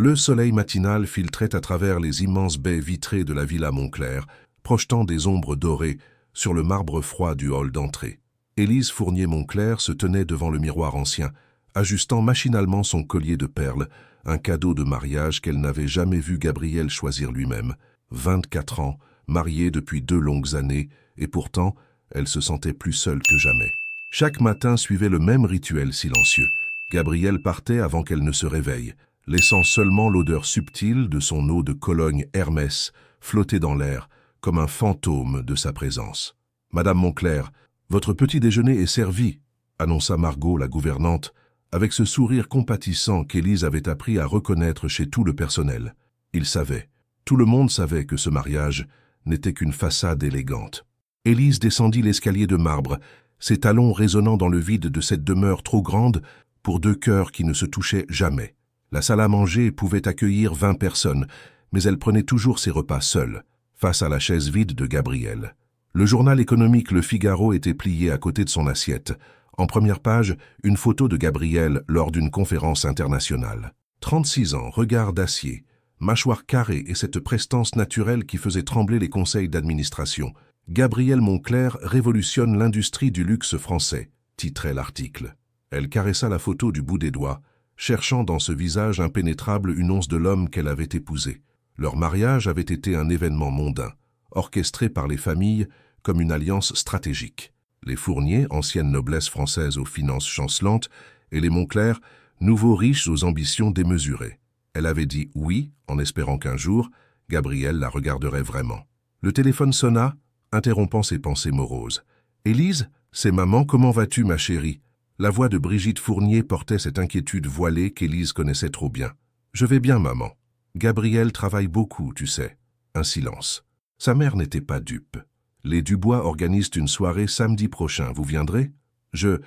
Le soleil matinal filtrait à travers les immenses baies vitrées de la villa Moncler, projetant des ombres dorées sur le marbre froid du hall d'entrée. Élise Fournier-Moncler se tenait devant le miroir ancien, ajustant machinalement son collier de perles, un cadeau de mariage qu'elle n'avait jamais vu Gabriel choisir lui-même. 24 ans, mariée depuis 2 longues années, et pourtant, elle se sentait plus seule que jamais. Chaque matin suivait le même rituel silencieux. Gabriel partait avant qu'elle ne se réveille, laissant seulement l'odeur subtile de son eau de Cologne Hermès flotter dans l'air, comme un fantôme de sa présence. « Madame Moncler, votre petit déjeuner est servi », annonça Margot, la gouvernante, avec ce sourire compatissant qu'Élise avait appris à reconnaître chez tout le personnel. Il savait, tout le monde savait que ce mariage n'était qu'une façade élégante. Élise descendit l'escalier de marbre, ses talons résonnant dans le vide de cette demeure trop grande pour 2 cœurs qui ne se touchaient jamais. La salle à manger pouvait accueillir 20 personnes, mais elle prenait toujours ses repas seule, face à la chaise vide de Gabriel. Le journal économique Le Figaro était plié à côté de son assiette. En première page, une photo de Gabriel lors d'une conférence internationale. 36 ans, regard d'acier, mâchoire carrée et cette prestance naturelle qui faisait trembler les conseils d'administration. Gabriel Moncler révolutionne l'industrie du luxe français, titrait l'article. Elle caressa la photo du bout des doigts, cherchant dans ce visage impénétrable une once de l'homme qu'elle avait épousé. Leur mariage avait été un événement mondain, orchestré par les familles comme une alliance stratégique. Les Fournier, ancienne noblesse française aux finances chancelantes, et les Moncler, nouveaux riches aux ambitions démesurées. Elle avait dit oui, en espérant qu'un jour, Gabriel la regarderait vraiment. Le téléphone sonna, interrompant ses pensées moroses. « Élise, c'est maman, comment vas-tu, ma chérie ?» La voix de Brigitte Fournier portait cette inquiétude voilée qu'Élise connaissait trop bien. « Je vais bien, maman. Gabriel travaille beaucoup, tu sais. » Un silence. Sa mère n'était pas dupe. « Les Dubois organisent une soirée samedi prochain, vous viendrez ? Je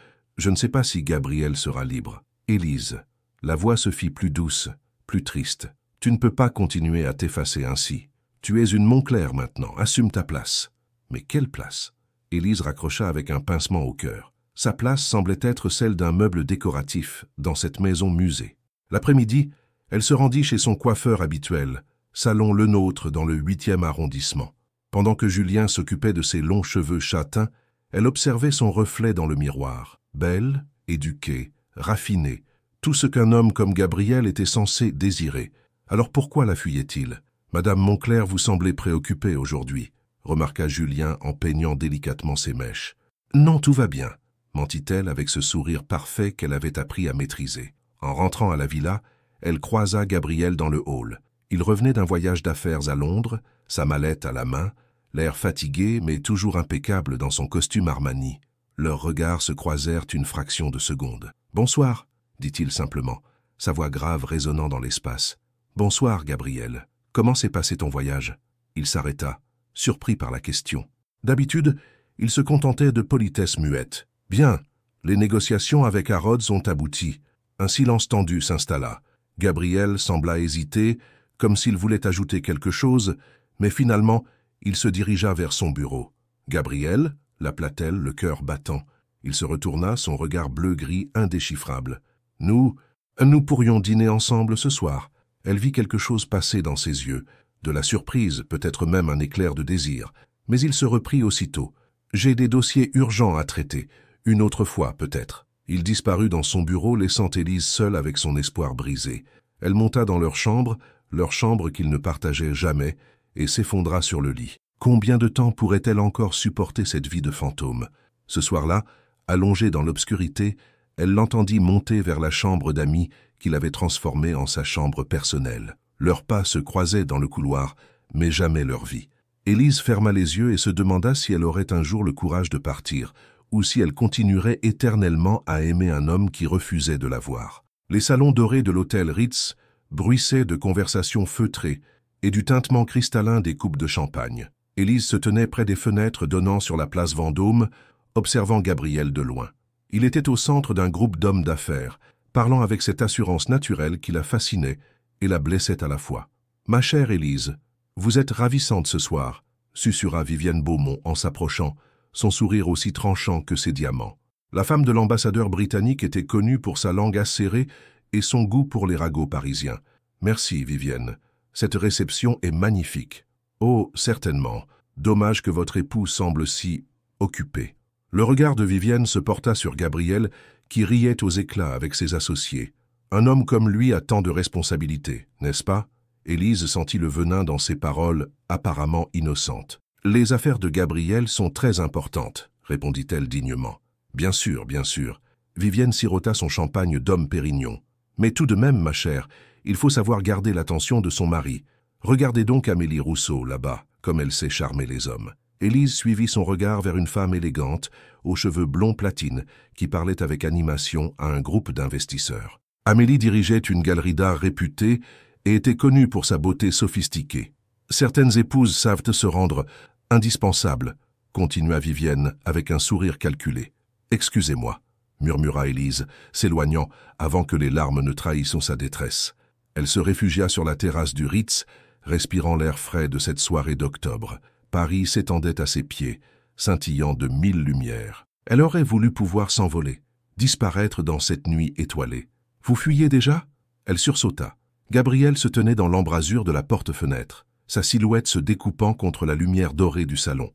ne sais pas si Gabriel sera libre. » Élise. La voix se fit plus douce, plus triste. « Tu ne peux pas continuer à t'effacer ainsi. Tu es une Moncler maintenant, assume ta place. » Mais quelle place ? Élise raccrocha avec un pincement au cœur. Sa place semblait être celle d'un meuble décoratif dans cette maison musée. L'après-midi, elle se rendit chez son coiffeur habituel, salon Le Nôtre dans le 8e arrondissement. Pendant que Julien s'occupait de ses longs cheveux châtains, elle observait son reflet dans le miroir. Belle, éduquée, raffinée, tout ce qu'un homme comme Gabriel était censé désirer. Alors pourquoi la fuyait-il ? « Madame Moncler, vous semblez préoccupée aujourd'hui », remarqua Julien en peignant délicatement ses mèches. « Non, tout va bien », mentit-elle avec ce sourire parfait qu'elle avait appris à maîtriser. En rentrant à la villa, elle croisa Gabriel dans le hall. Il revenait d'un voyage d'affaires à Londres, sa mallette à la main, l'air fatigué mais toujours impeccable dans son costume Armani. Leurs regards se croisèrent une fraction de seconde. « Bonsoir », dit-il simplement, sa voix grave résonnant dans l'espace. « Bonsoir, Gabriel. Comment s'est passé ton voyage ?» Il s'arrêta, surpris par la question. D'habitude, il se contentait de politesse muette. « Bien, les négociations avec Harrods ont abouti. » Un silence tendu s'installa. Gabriel sembla hésiter, comme s'il voulait ajouter quelque chose, mais finalement, il se dirigea vers son bureau. « Gabriel » l'appela-t-elle, le cœur battant. Il se retourna, son regard bleu-gris indéchiffrable. « Nous pourrions dîner ensemble ce soir. » Elle vit quelque chose passer dans ses yeux, de la surprise, peut-être même un éclair de désir, mais il se reprit aussitôt. « J'ai des dossiers urgents à traiter, une autre fois peut-être. » Il disparut dans son bureau, laissant Élise seule avec son espoir brisé. Elle monta dans leur chambre qu'ils ne partageaient jamais, et s'effondra sur le lit. Combien de temps pourrait-elle encore supporter cette vie de fantôme ? Ce soir-là, allongée dans l'obscurité, elle l'entendit monter vers la chambre d'amis qu'il avait transformée en sa chambre personnelle. Leurs pas se croisaient dans le couloir, mais jamais leur vie. Élise ferma les yeux et se demanda si elle aurait un jour le courage de partir, ou si elle continuerait éternellement à aimer un homme qui refusait de la voir. Les salons dorés de l'hôtel Ritz bruissaient de conversations feutrées et du tintement cristallin des coupes de champagne. Élise se tenait près des fenêtres donnant sur la place Vendôme, observant Gabriel de loin. Il était au centre d'un groupe d'hommes d'affaires, parlant avec cette assurance naturelle qui la fascinait et la blessait à la fois. « Ma chère Élise, vous êtes ravissante ce soir », susurra Vivienne Beaumont en s'approchant, son sourire aussi tranchant que ses diamants. La femme de l'ambassadeur britannique était connue pour sa langue acérée et son goût pour les ragots parisiens. Merci, Vivienne. Cette réception est magnifique. Oh, certainement. Dommage que votre époux semble si occupé. Le regard de Vivienne se porta sur Gabriel, qui riait aux éclats avec ses associés. Un homme comme lui a tant de responsabilités, n'est-ce pas? Élise sentit le venin dans ses paroles apparemment innocentes. Les affaires de Gabriel sont très importantes, répondit-elle dignement. Bien sûr, bien sûr. Vivienne sirota son champagne d'homme Pérignon. Mais tout de même, ma chère, il faut savoir garder l'attention de son mari. Regardez donc Amélie Rousseau, là-bas, comme elle sait charmer les hommes. Élise suivit son regard vers une femme élégante, aux cheveux blonds platine, qui parlait avec animation à un groupe d'investisseurs. Amélie dirigeait une galerie d'art réputée et était connue pour sa beauté sophistiquée. Certaines épouses savent se rendre indispensables, continua Vivienne avec un sourire calculé. Excusez-moi, murmura Élise, s'éloignant avant que les larmes ne trahissent sa détresse. Elle se réfugia sur la terrasse du Ritz, respirant l'air frais de cette soirée d'octobre. Paris s'étendait à ses pieds, scintillant de 1000 lumières. Elle aurait voulu pouvoir s'envoler, disparaître dans cette nuit étoilée. « Vous fuyez déjà ?» Elle sursauta. Gabriel se tenait dans l'embrasure de la porte-fenêtre, sa silhouette se découpant contre la lumière dorée du salon.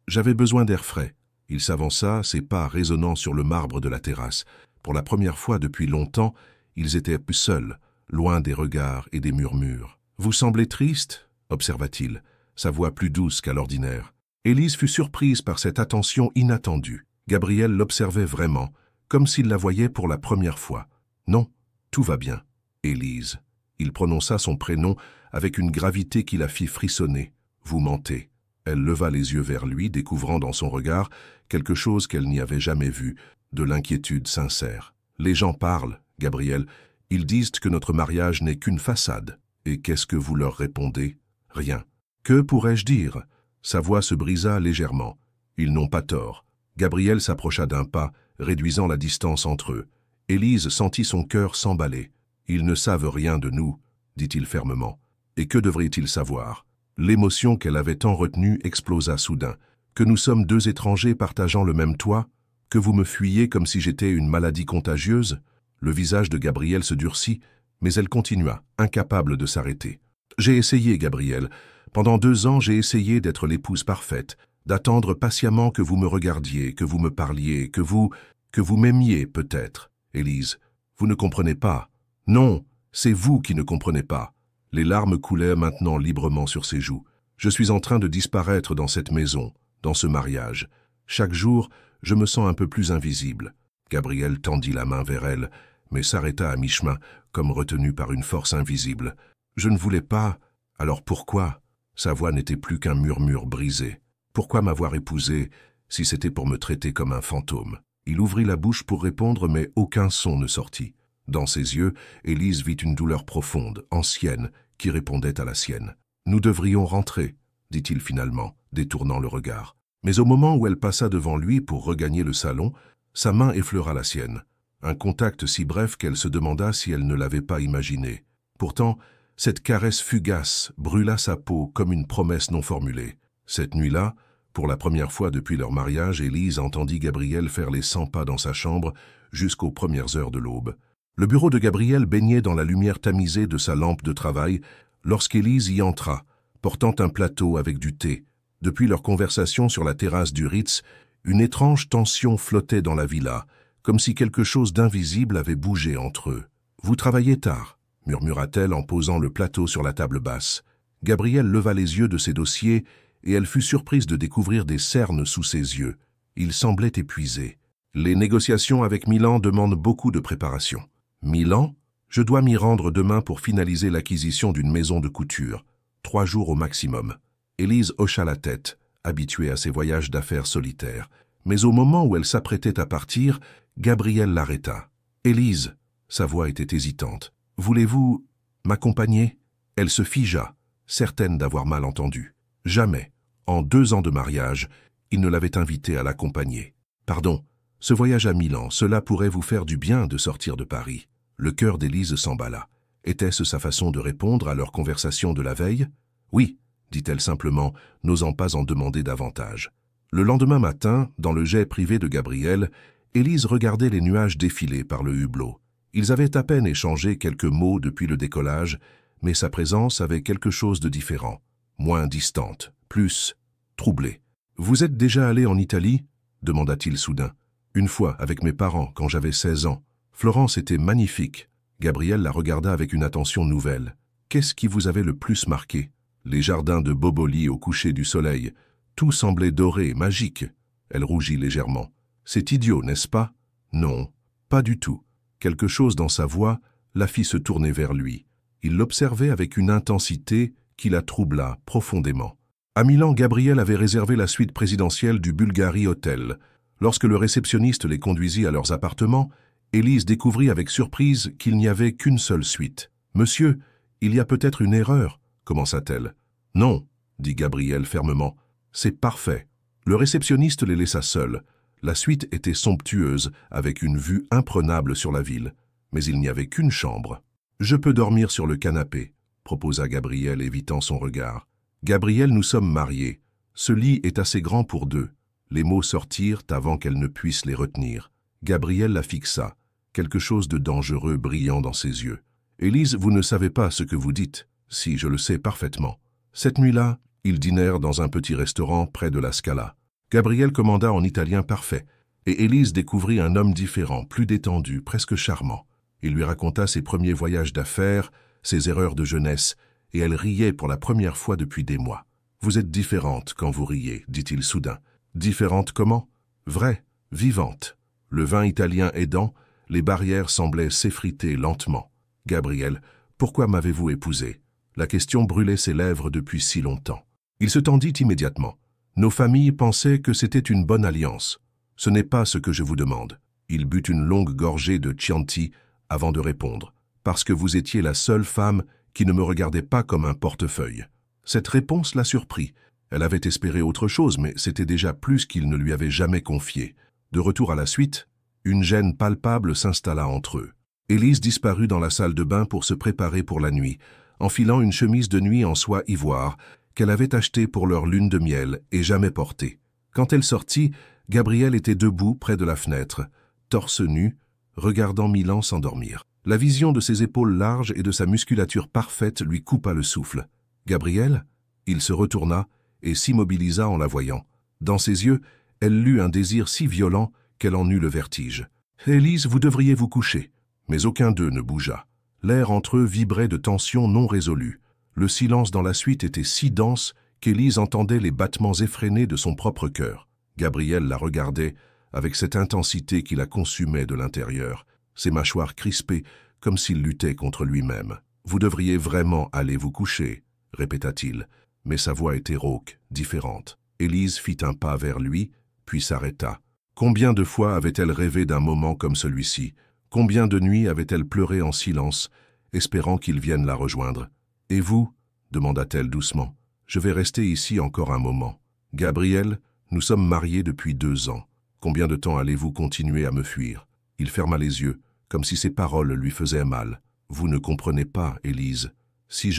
J'avais besoin d'air frais. Il s'avança, ses pas résonnant sur le marbre de la terrasse. Pour la première fois depuis longtemps, ils étaient seuls, loin des regards et des murmures. « Vous semblez triste ?» observa-t-il, sa voix plus douce qu'à l'ordinaire. Élise fut surprise par cette attention inattendue. Gabriel l'observait vraiment, comme s'il la voyait pour la première fois. « Non, tout va bien. » Élise. Il prononça son prénom avec une gravité qui la fit frissonner. « Vous mentez. » Elle leva les yeux vers lui, découvrant dans son regard quelque chose qu'elle n'y avait jamais vu, de l'inquiétude sincère. « Les gens parlent, Gabriel. Ils disent que notre mariage n'est qu'une façade. Et qu'est-ce que vous leur répondez? Rien. Que pourrais-je dire? » Sa voix se brisa légèrement. Ils n'ont pas tort. Gabriel s'approcha d'un pas, réduisant la distance entre eux. Élise sentit son cœur s'emballer. « Ils ne savent rien de nous, » dit-il fermement. Et que devraient-ils savoir? L'émotion qu'elle avait tant retenue explosa soudain. « Que nous sommes deux étrangers partageant le même toit? Que vous me fuyez comme si j'étais une maladie contagieuse ?» Le visage de Gabriel se durcit, mais elle continua, incapable de s'arrêter. « J'ai essayé, Gabriel. Pendant 2 ans, j'ai essayé d'être l'épouse parfaite, d'attendre patiemment que vous me regardiez, que vous me parliez, que vous m'aimiez peut-être. Élise, vous ne comprenez pas. Non, c'est vous qui ne comprenez pas. » Les larmes coulaient maintenant librement sur ses joues. « Je suis en train de disparaître dans cette maison, dans ce mariage. Chaque jour, je me sens un peu plus invisible. » Gabriel tendit la main vers elle, mais s'arrêta à mi-chemin, comme retenu par une force invisible. « Je ne voulais pas. Alors pourquoi ?» Sa voix n'était plus qu'un murmure brisé. « Pourquoi m'avoir épousé si c'était pour me traiter comme un fantôme ?» Il ouvrit la bouche pour répondre, mais aucun son ne sortit. Dans ses yeux, Élise vit une douleur profonde, ancienne, qui répondait à la sienne. « Nous devrions rentrer, » dit-il finalement, détournant le regard. Mais au moment où elle passa devant lui pour regagner le salon, sa main effleura la sienne. Un contact si bref qu'elle se demanda si elle ne l'avait pas imaginé. Pourtant, cette caresse fugace brûla sa peau comme une promesse non formulée. Cette nuit-là, pour la première fois depuis leur mariage, Élise entendit Gabriel faire les 100 pas dans sa chambre jusqu'aux premières heures de l'aube. Le bureau de Gabriel baignait dans la lumière tamisée de sa lampe de travail lorsqu'Élise y entra, portant un plateau avec du thé. Depuis leur conversation sur la terrasse du Ritz, une étrange tension flottait dans la villa, comme si quelque chose d'invisible avait bougé entre eux. « Vous travaillez tard » murmura-t-elle en posant le plateau sur la table basse. Gabriel leva les yeux de ses dossiers et elle fut surprise de découvrir des cernes sous ses yeux. Il semblait épuisé. « Les négociations avec Milan demandent beaucoup de préparation. »« Milan ? Je dois m'y rendre demain pour finaliser l'acquisition d'une maison de couture. 3 jours au maximum. » Élise hocha la tête, habituée à ses voyages d'affaires solitaires. Mais au moment où elle s'apprêtait à partir, Gabriel l'arrêta. « Élise !» Sa voix était hésitante. « Voulez-vous m'accompagner ?» Elle se figea, certaine d'avoir mal entendu. Jamais, en 2 ans de mariage, il ne l'avait invitée à l'accompagner. « Pardon, ce voyage à Milan, cela pourrait vous faire du bien de sortir de Paris. » Le cœur d'Élise s'emballa. Était-ce sa façon de répondre à leur conversation de la veille? « Oui », dit-elle simplement, n'osant pas en demander davantage. Le lendemain matin, dans le jet privé de Gabriel, Élise regardait les nuages défiler par le hublot. Ils avaient à peine échangé quelques mots depuis le décollage, mais sa présence avait quelque chose de différent, moins distante, plus troublée. « Vous êtes déjà allé en Italie ?» demanda-t-il soudain. « Une fois, avec mes parents, quand j'avais 16 ans. Florence était magnifique. » Gabriel la regarda avec une attention nouvelle. « Qu'est-ce qui vous avait le plus marqué ?» Les jardins de Boboli au coucher du soleil. Tout semblait doré, magique. Elle rougit légèrement. « C'est idiot, n'est-ce pas ?»« Non, pas du tout. » Quelque chose dans sa voix la fit se tourner vers lui. Il l'observait avec une intensité qui la troubla profondément. À Milan, Gabriel avait réservé la suite présidentielle du Bulgari Hotel. Lorsque le réceptionniste les conduisit à leurs appartements, Élise découvrit avec surprise qu'il n'y avait qu'une seule suite. « Monsieur, il y a peut-être une erreur » commença-t-elle. « Non » dit Gabriel fermement. « C'est parfait. » Le réceptionniste les laissa seuls. La suite était somptueuse, avec une vue imprenable sur la ville. Mais il n'y avait qu'une chambre. « Je peux dormir sur le canapé » proposa Gabriel, évitant son regard. « Gabriel, nous sommes mariés. Ce lit est assez grand pour deux. » Les mots sortirent avant qu'elle ne puisse les retenir. Gabriel la fixa, quelque chose de dangereux brillant dans ses yeux. « Élise, vous ne savez pas ce que vous dites. Si, je le sais parfaitement. » Cette nuit-là, ils dînèrent dans un petit restaurant près de la Scala. Gabriel commanda en italien parfait, et Élise découvrit un homme différent, plus détendu, presque charmant. Il lui raconta ses premiers voyages d'affaires, ses erreurs de jeunesse, et elle riait pour la première fois depuis des mois. « Vous êtes différente quand vous riez, » dit-il soudain. « Différente comment ? Vraie, vivante. » Le vin italien aidant, les barrières semblaient s'effriter lentement. « Gabriel, pourquoi m'avez-vous épousé ?» La question brûlait ses lèvres depuis si longtemps. Il se tendit immédiatement. « Nos familles pensaient que c'était une bonne alliance. Ce n'est pas ce que je vous demande. » Il but une longue gorgée de Chianti avant de répondre. « Parce que vous étiez la seule femme qui ne me regardait pas comme un portefeuille. » Cette réponse la surprit. Elle avait espéré autre chose, mais c'était déjà plus qu'il ne lui avait jamais confié. De retour à la suite, une gêne palpable s'installa entre eux. Élise disparut dans la salle de bain pour se préparer pour la nuit, enfilant une chemise de nuit en soie ivoire qu'elle avait achetée pour leur lune de miel et jamais portée. Quand elle sortit, Gabriel était debout près de la fenêtre, torse nu, regardant Milan s'endormir. La vision de ses épaules larges et de sa musculature parfaite lui coupa le souffle. « Gabriel ?» Il se retourna et s'immobilisa en la voyant. Dans ses yeux, elle lut un désir si violent qu'elle en eut le vertige. « Élise, vous devriez vous coucher. » Mais aucun d'eux ne bougea. L'air entre eux vibrait de tensions non résolues. Le silence dans la suite était si dense qu'Élise entendait les battements effrénés de son propre cœur. Gabriel la regardait avec cette intensité qui la consumait de l'intérieur, ses mâchoires crispées comme s'il luttait contre lui-même. « Vous devriez vraiment aller vous coucher » répéta-t-il, mais sa voix était rauque, différente. Élise fit un pas vers lui, puis s'arrêta. Combien de fois avait-elle rêvé d'un moment comme celui-ci? Combien de nuits avait-elle pleuré en silence, espérant qu'il vienne la rejoindre? « Et vous ?» demanda-t-elle doucement. « Je vais rester ici encore un moment. »« Gabriel, nous sommes mariés depuis 2 ans. Combien de temps allez-vous continuer à me fuir ?» Il ferma les yeux, comme si ses paroles lui faisaient mal. « Vous ne comprenez pas, Élise. Si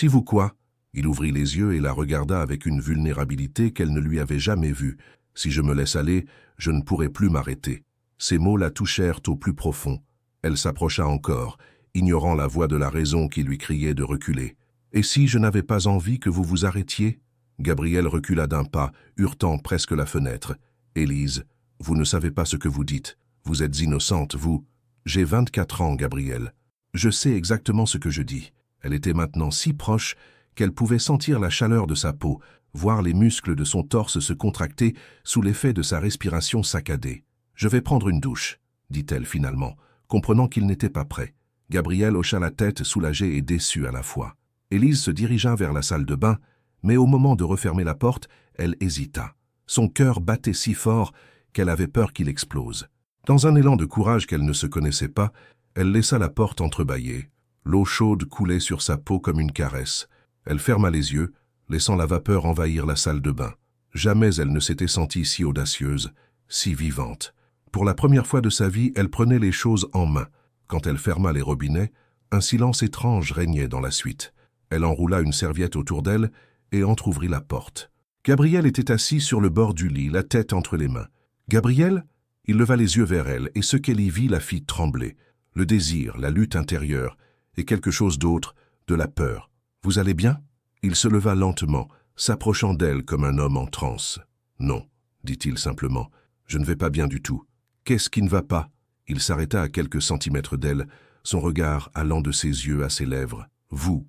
vous quoi ?» Il ouvrit les yeux et la regarda avec une vulnérabilité qu'elle ne lui avait jamais vue. « Si je me laisse aller, je ne pourrai plus m'arrêter. » Ces mots la touchèrent au plus profond. Elle s'approcha encore, ignorant la voix de la raison qui lui criait de reculer. « Et si je n'avais pas envie que vous vous arrêtiez ?» Gabriel recula d'un pas, heurtant presque la fenêtre. « Élise, vous ne savez pas ce que vous dites. Vous êtes innocente, vous. »« J'ai 24 ans, Gabriel. Je sais exactement ce que je dis. » Elle était maintenant si proche qu'elle pouvait sentir la chaleur de sa peau, voir les muscles de son torse se contracter sous l'effet de sa respiration saccadée. « Je vais prendre une douche, » dit-elle finalement, comprenant qu'il n'était pas prêt. Gabriel hocha la tête, soulagé et déçu à la fois. Élise se dirigea vers la salle de bain, mais au moment de refermer la porte, elle hésita. Son cœur battait si fort qu'elle avait peur qu'il explose. Dans un élan de courage qu'elle ne se connaissait pas, elle laissa la porte entrebâillée. L'eau chaude coulait sur sa peau comme une caresse. Elle ferma les yeux, laissant la vapeur envahir la salle de bain. Jamais elle ne s'était sentie si audacieuse, si vivante. Pour la première fois de sa vie, elle prenait les choses en main. Quand elle ferma les robinets, un silence étrange régnait dans la suite. Elle enroula une serviette autour d'elle et entr'ouvrit la porte. Gabriel était assis sur le bord du lit, la tête entre les mains. « Gabriel ?» Il leva les yeux vers elle, et ce qu'elle y vit la fit trembler. le désir, la lutte intérieure, et quelque chose d'autre, de la peur. « Vous allez bien ?» Il se leva lentement, s'approchant d'elle comme un homme en transe. « Non, » dit-il simplement, « je ne vais pas bien du tout. »« Qu'est-ce qui ne va pas ?» Il s'arrêta à quelques centimètres d'elle, son regard allant de ses yeux à ses lèvres. « Vous,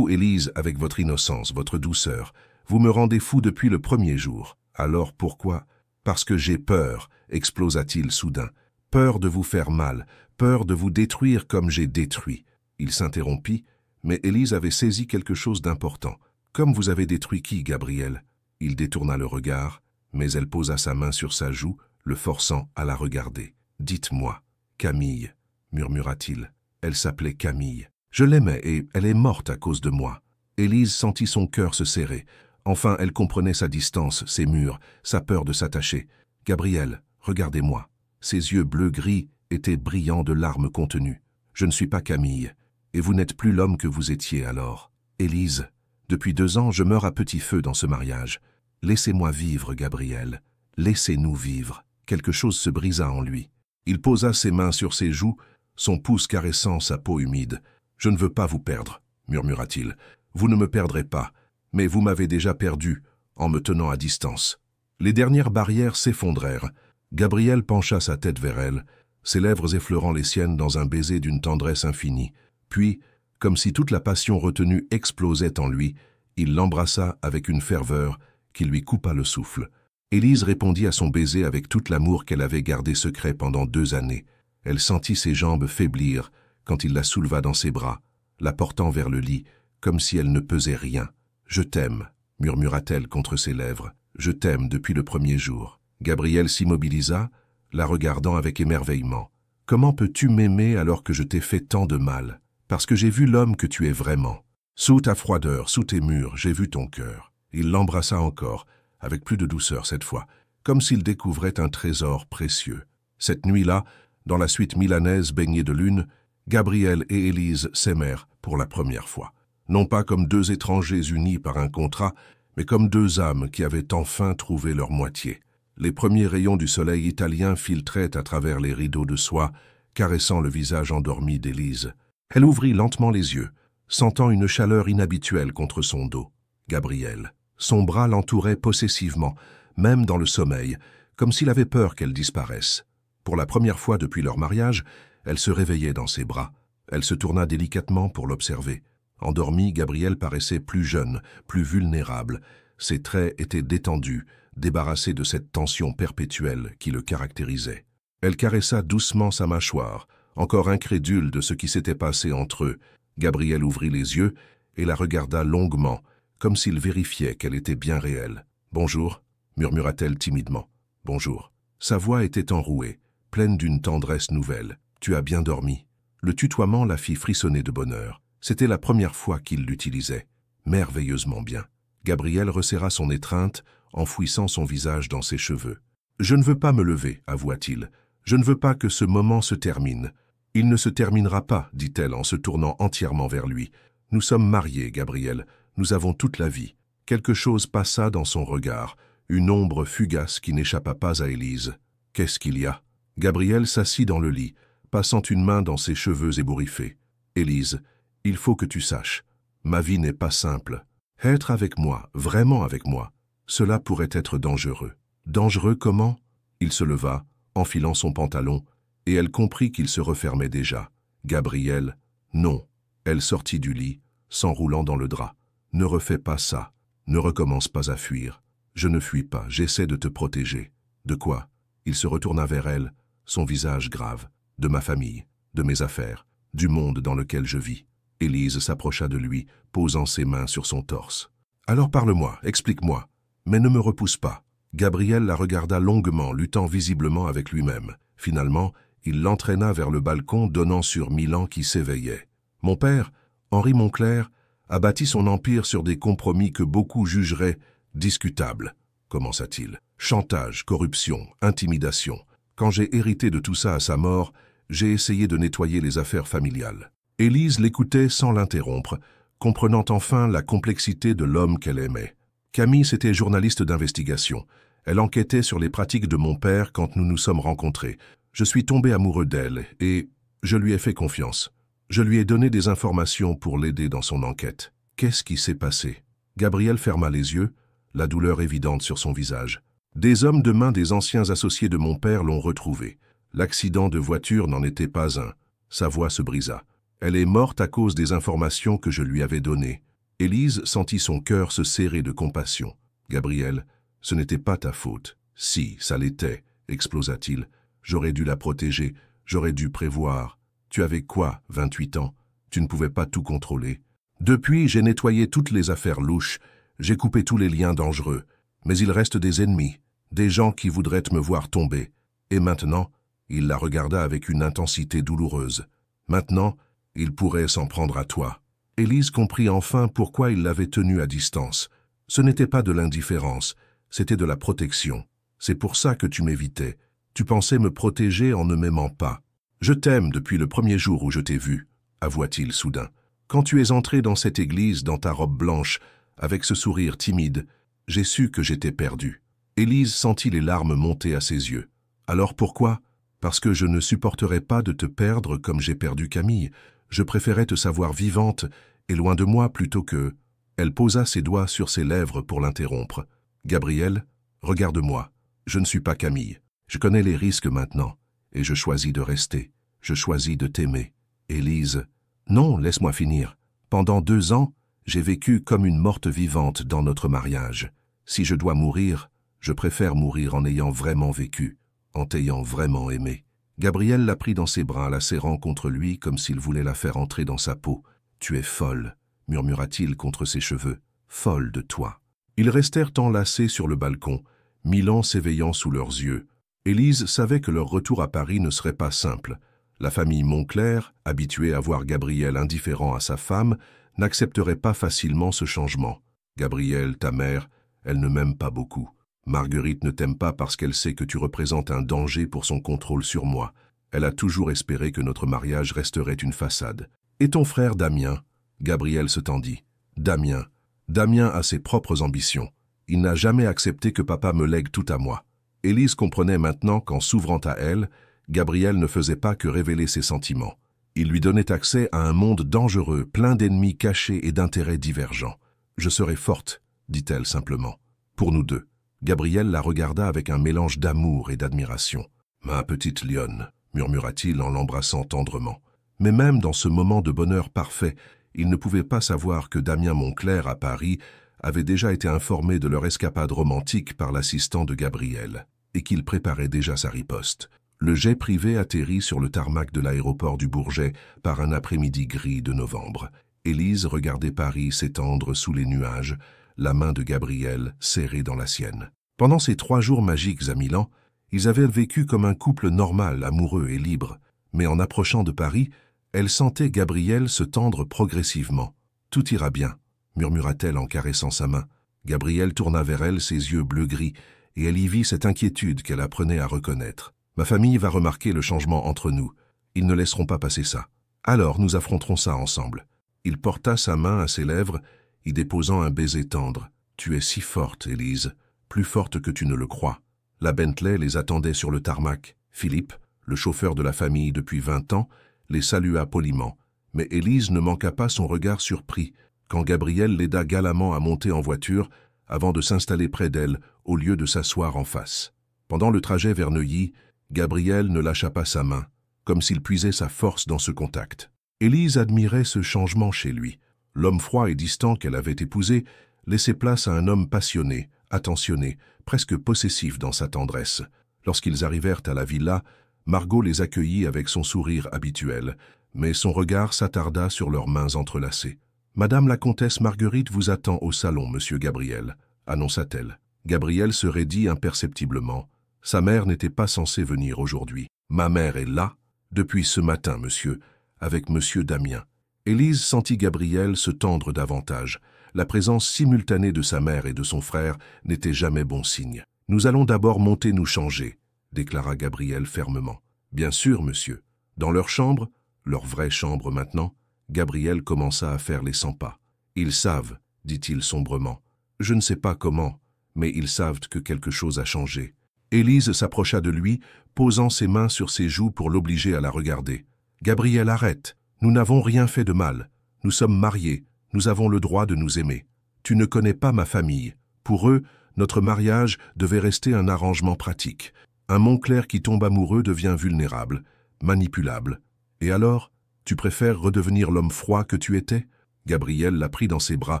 Élise, avec votre innocence, votre douceur, vous me rendez fou depuis le premier jour. Alors pourquoi ? Parce que j'ai peur, explosa-t-il soudain. Peur de vous faire mal, peur de vous détruire comme j'ai détruit. » Il s'interrompit, mais Élise avait saisi quelque chose d'important. « Comme vous avez détruit qui, Gabriel ?» Il détourna le regard, mais elle posa sa main sur sa joue, le forçant à la regarder. « Dites-moi. »« Camille, » murmura-t-il. Elle s'appelait Camille. Je l'aimais et elle est morte à cause de moi. Élise sentit son cœur se serrer. Enfin, elle comprenait sa distance, ses murs, sa peur de s'attacher. « Gabriel, regardez-moi. » Ses yeux bleu-gris étaient brillants de larmes contenues. « Je ne suis pas Camille. Et vous n'êtes plus l'homme que vous étiez alors. Élise, depuis 2 ans, je meurs à petit feu dans ce mariage. Laissez-moi vivre, Gabriel. Laissez-nous vivre. » Quelque chose se brisa en lui. Il posa ses mains sur ses joues, son pouce caressant sa peau humide. « Je ne veux pas vous perdre, » murmura-t-il. « Vous ne me perdrez pas, mais vous m'avez déjà perdu en me tenant à distance. » Les dernières barrières s'effondrèrent. Gabriel pencha sa tête vers elle, ses lèvres effleurant les siennes dans un baiser d'une tendresse infinie. Puis, comme si toute la passion retenue explosait en lui, il l'embrassa avec une ferveur qui lui coupa le souffle. Élise répondit à son baiser avec tout l'amour qu'elle avait gardé secret pendant 2 années. Elle sentit ses jambes faiblir quand il la souleva dans ses bras, la portant vers le lit, comme si elle ne pesait rien. « Je t'aime », murmura-t-elle contre ses lèvres. « Je t'aime depuis le premier jour. » Gabriel s'immobilisa, la regardant avec émerveillement. « Comment peux-tu m'aimer alors que je t'ai fait tant de mal ? Parce que j'ai vu l'homme que tu es vraiment. Sous ta froideur, sous tes murs, j'ai vu ton cœur. » Il l'embrassa encore, avec plus de douceur cette fois, comme s'il découvrait un trésor précieux. Cette nuit-là, dans la suite milanaise baignée de lune, Gabriel et Élise s'aimèrent pour la première fois. Non pas comme 2 étrangers unis par un contrat, mais comme 2 âmes qui avaient enfin trouvé leur moitié. Les premiers rayons du soleil italien filtraient à travers les rideaux de soie, caressant le visage endormi d'Élise. Elle ouvrit lentement les yeux, sentant une chaleur inhabituelle contre son dos. Gabriel. Son bras l'entourait possessivement, même dans le sommeil, comme s'il avait peur qu'elle disparaisse. Pour la première fois depuis leur mariage, elle se réveillait dans ses bras. Elle se tourna délicatement pour l'observer. Endormi, Gabriel paraissait plus jeune, plus vulnérable. Ses traits étaient détendus, débarrassés de cette tension perpétuelle qui le caractérisait. Elle caressa doucement sa mâchoire, encore incrédule de ce qui s'était passé entre eux. Gabriel ouvrit les yeux et la regarda longuement, comme s'il vérifiait qu'elle était bien réelle. « Bonjour », murmura-t-elle timidement. « Bonjour. » Sa voix était enrouée, pleine d'une tendresse nouvelle. « Tu as bien dormi ?» Le tutoiement la fit frissonner de bonheur. C'était la première fois qu'il l'utilisait. Merveilleusement bien. Gabriel resserra son étreinte, enfouissant son visage dans ses cheveux. « Je ne veux pas me lever, avoua-t-il. Je ne veux pas que ce moment se termine. »« Il ne se terminera pas, dit-elle en se tournant entièrement vers lui. Nous sommes mariés, Gabriel. Nous avons toute la vie. » Quelque chose passa dans son regard, une ombre fugace qui n'échappa pas à Élise. « Qu'est-ce qu'il y a ?» Gabriel s'assit dans le lit, passant une main dans ses cheveux ébouriffés. « Élise, il faut que tu saches. Ma vie n'est pas simple. Être avec moi, vraiment avec moi, cela pourrait être dangereux. » Dangereux comment ? Il se leva, enfilant son pantalon, et elle comprit qu'il se refermait déjà. Gabriel, non. Elle sortit du lit, s'enroulant dans le drap. Ne refais pas ça. Ne recommence pas à fuir. Je ne fuis pas, j'essaie de te protéger. De quoi ? Il se retourna vers elle, son visage grave. De ma famille, de mes affaires, du monde dans lequel je vis. Élise s'approcha de lui, posant ses mains sur son torse. Alors parle-moi, explique-moi, mais ne me repousse pas. Gabriel la regarda longuement, luttant visiblement avec lui-même. Finalement, il l'entraîna vers le balcon donnant sur Milan qui s'éveillait. Mon père, Henri Moncler, a bâti son empire sur des compromis que beaucoup jugeraient discutables, commença-t-il. Chantage, corruption, intimidation. Quand j'ai hérité de tout ça à sa mort, j'ai essayé de nettoyer les affaires familiales. Élise l'écoutait sans l'interrompre, comprenant enfin la complexité de l'homme qu'elle aimait. Camille, c'était journaliste d'investigation. Elle enquêtait sur les pratiques de mon père quand nous nous sommes rencontrés. Je suis tombé amoureux d'elle et Je lui ai fait confiance. Je lui ai donné des informations pour l'aider dans son enquête. Qu'est-ce qui s'est passé? Gabriel ferma les yeux, la douleur évidente sur son visage. Des hommes de main des anciens associés de mon père l'ont retrouvé. L'accident de voiture n'en était pas un. Sa voix se brisa. Elle est morte à cause des informations que je lui avais données. Élise sentit son cœur se serrer de compassion. Gabriel, ce n'était pas ta faute. Si, ça l'était, explosa-t-il. J'aurais dû la protéger, j'aurais dû prévoir. Tu avais quoi, 28 ans? Tu ne pouvais pas tout contrôler. Depuis, j'ai nettoyé toutes les affaires louches, j'ai coupé tous les liens dangereux. Mais il reste des ennemis, des gens qui voudraient me voir tomber. Et maintenant, il la regarda avec une intensité douloureuse. Maintenant, il pourrait s'en prendre à toi. Élise comprit enfin pourquoi il l'avait tenue à distance. Ce n'était pas de l'indifférence, c'était de la protection. C'est pour ça que tu m'évitais. Tu pensais me protéger en ne m'aimant pas. Je t'aime depuis le premier jour où je t'ai vu, avoua-t-il soudain. Quand tu es entré dans cette église, dans ta robe blanche, avec ce sourire timide, j'ai su que j'étais perdu. Élise sentit les larmes monter à ses yeux. Alors pourquoi? Parce que je ne supporterais pas de te perdre comme j'ai perdu Camille. Je préférais te savoir vivante et loin de moi plutôt que... Elle posa ses doigts sur ses lèvres pour l'interrompre. Gabriel, regarde-moi. Je ne suis pas Camille. Je connais les risques maintenant. Et je choisis de rester. Je choisis de t'aimer. Élise... Non, laisse-moi finir. Pendant 2 ans, j'ai vécu comme une morte vivante dans notre mariage. Si je dois mourir, je préfère mourir en ayant vraiment vécu, en t'ayant vraiment aimé. Gabriel la prit dans ses bras, la serrant contre lui comme s'il voulait la faire entrer dans sa peau. « Tu es folle », murmura-t-il contre ses cheveux. « Folle de toi ». Ils restèrent enlacés sur le balcon, Milan s'éveillant sous leurs yeux. Élise savait que leur retour à Paris ne serait pas simple. La famille Moncler, habituée à voir Gabriel indifférent à sa femme, n'accepterait pas facilement ce changement. « Gabriel, ta mère, elle ne m'aime pas beaucoup. Marguerite ne t'aime pas parce qu'elle sait que tu représentes un danger pour son contrôle sur moi. Elle a toujours espéré que notre mariage resterait une façade. Et ton frère Damien ?» Gabriel se tendit. « Damien. Damien a ses propres ambitions. Il n'a jamais accepté que papa me lègue tout à moi. » Élise comprenait maintenant qu'en s'ouvrant à elle, Gabriel ne faisait pas que révéler ses sentiments. Il lui donnait accès à un monde dangereux, plein d'ennemis cachés et d'intérêts divergents. « Je serai forte, » dit-elle simplement. « Pour nous deux. » Gabriel la regarda avec un mélange d'amour et d'admiration. « Ma petite lionne, » murmura-t-il en l'embrassant tendrement. Mais même dans ce moment de bonheur parfait, il ne pouvait pas savoir que Damien Moncler, à Paris, avait déjà été informé de leur escapade romantique par l'assistant de Gabriel, et qu'il préparait déjà sa riposte. Le jet privé atterrit sur le tarmac de l'aéroport du Bourget par un après-midi gris de novembre. Élise regardait Paris s'étendre sous les nuages, la main de Gabriel serrée dans la sienne. Pendant ces 3 jours magiques à Milan, ils avaient vécu comme un couple normal, amoureux et libre. Mais en approchant de Paris, elle sentait Gabriel se tendre progressivement. « Tout ira bien », murmura-t-elle en caressant sa main. Gabriel tourna vers elle ses yeux bleu-gris, et elle y vit cette inquiétude qu'elle apprenait à reconnaître. « Ma famille va remarquer le changement entre nous. Ils ne laisseront pas passer ça. Alors nous affronterons ça ensemble. » Il porta sa main à ses lèvres, y déposant un baiser tendre. « Tu es si forte, Élise, plus forte que tu ne le crois. » La Bentley les attendait sur le tarmac. Philippe, le chauffeur de la famille depuis 20 ans, les salua poliment. Mais Élise ne manqua pas son regard surpris quand Gabriel l'aida galamment à monter en voiture avant de s'installer près d'elle au lieu de s'asseoir en face. Pendant le trajet vers Neuilly, Gabriel ne lâcha pas sa main, comme s'il puisait sa force dans ce contact. Élise admirait ce changement chez lui. L'homme froid et distant qu'elle avait épousé laissait place à un homme passionné, attentionné, presque possessif dans sa tendresse. Lorsqu'ils arrivèrent à la villa, Margot les accueillit avec son sourire habituel, mais son regard s'attarda sur leurs mains entrelacées. « Madame la comtesse Marguerite vous attend au salon, monsieur Gabriel », annonça-t-elle. Gabriel se raidit imperceptiblement. Sa mère n'était pas censée venir aujourd'hui. « Ma mère est là, depuis ce matin, monsieur, avec monsieur Damien. » Élise sentit Gabriel se tendre davantage. La présence simultanée de sa mère et de son frère n'était jamais bon signe. « Nous allons d'abord monter nous changer », déclara Gabriel fermement. « Bien sûr, monsieur. » Dans leur chambre, leur vraie chambre maintenant, Gabriel commença à faire les 100 pas. « Ils savent, » dit-il sombrement. « Je ne sais pas comment, mais ils savent que quelque chose a changé. » Élise s'approcha de lui, posant ses mains sur ses joues pour l'obliger à la regarder. Gabriel, arrête. Nous n'avons rien fait de mal. Nous sommes mariés. Nous avons le droit de nous aimer. Tu ne connais pas ma famille. Pour eux, notre mariage devait rester un arrangement pratique. Un Moncler qui tombe amoureux devient vulnérable, manipulable. Et alors, tu préfères redevenir l'homme froid que tu étais? Gabriel l'a pris dans ses bras,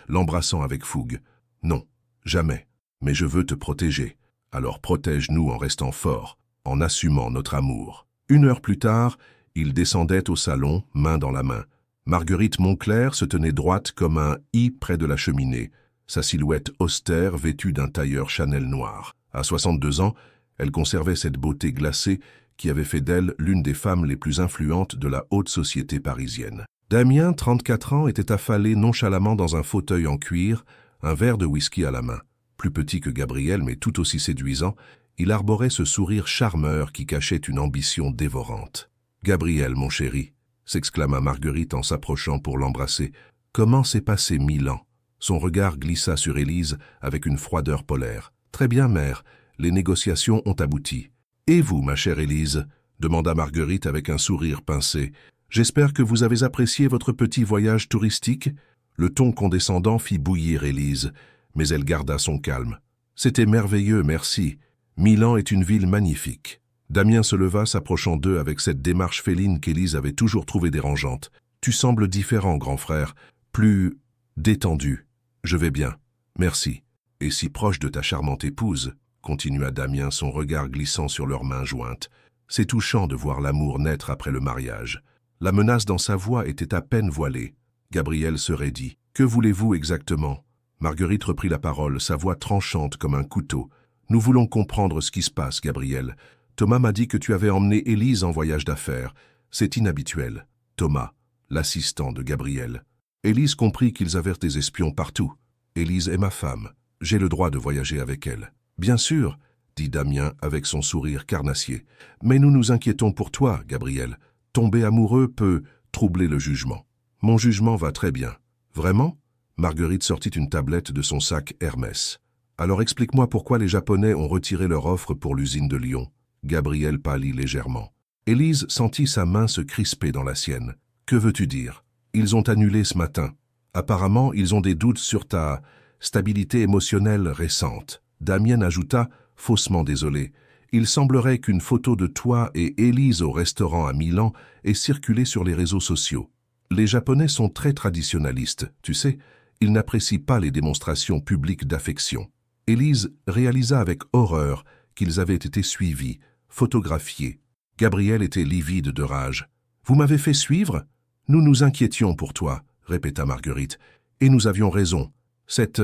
l'embrassant avec fougue. Non, jamais. Mais je veux te protéger. Alors protège-nous en restant fort, en assumant notre amour. 1 heure plus tard, ils descendaient au salon, main dans la main. Marguerite Moncler se tenait droite comme un i près de la cheminée, sa silhouette austère vêtue d'un tailleur Chanel noir. À 62 ans, elle conservait cette beauté glacée qui avait fait d'elle l'une des femmes les plus influentes de la haute société parisienne. Damien, 34 ans, était affalé nonchalamment dans un fauteuil en cuir, un verre de whisky à la main. Plus petit que Gabriel, mais tout aussi séduisant, il arborait ce sourire charmeur qui cachait une ambition dévorante. « Gabriel, mon chéri !» s'exclama Marguerite en s'approchant pour l'embrasser. « Comment s'est passé 1000 ans ?» Son regard glissa sur Élise avec une froideur polaire. « Très bien, mère, les négociations ont abouti. »« Et vous, ma chère Élise ?» demanda Marguerite avec un sourire pincé. « J'espère que vous avez apprécié votre petit voyage touristique ?» Le ton condescendant fit bouillir Élise, mais elle garda son calme. « C'était merveilleux, merci. Milan est une ville magnifique. » Damien se leva, s'approchant d'eux avec cette démarche féline qu'Élise avait toujours trouvée dérangeante. « Tu sembles différent, grand frère, plus détendu. Je vais bien, merci. Et si proche de ta charmante épouse, continua Damien, son regard glissant sur leurs mains jointes. C'est touchant de voir l'amour naître après le mariage. La menace dans sa voix était à peine voilée. Gabriel se raidit. « Que voulez-vous exactement ?» Marguerite reprit la parole, sa voix tranchante comme un couteau. « Nous voulons comprendre ce qui se passe, Gabriel. Thomas m'a dit que tu avais emmené Élise en voyage d'affaires. C'est inhabituel. » Thomas, l'assistant de Gabriel. Élise comprit qu'ils avaient des espions partout. « Élise est ma femme. J'ai le droit de voyager avec elle. »« Bien sûr, » dit Damien avec son sourire carnassier. « Mais nous nous inquiétons pour toi, Gabriel. Tomber amoureux peut troubler le jugement. »« Mon jugement va très bien. »« Vraiment ?» Marguerite sortit une tablette de son sac Hermès. « Alors explique-moi pourquoi les Japonais ont retiré leur offre pour l'usine de Lyon. » Gabriel pâlit légèrement. Élise sentit sa main se crisper dans la sienne. « Que veux-tu dire ? Ils ont annulé ce matin. Apparemment, ils ont des doutes sur ta stabilité émotionnelle récente. » Damien ajouta, faussement désolé. « Il semblerait qu'une photo de toi et Élise au restaurant à Milan ait circulé sur les réseaux sociaux. Les Japonais sont très traditionnalistes, tu sais. Ils n'apprécient pas les démonstrations publiques d'affection. » Élise réalisa avec horreur qu'ils avaient été suivis, photographiés. Gabriel était livide de rage. « Vous m'avez fait suivre ? Nous nous inquiétions pour toi, » répéta Marguerite. « Et nous avions raison. Cette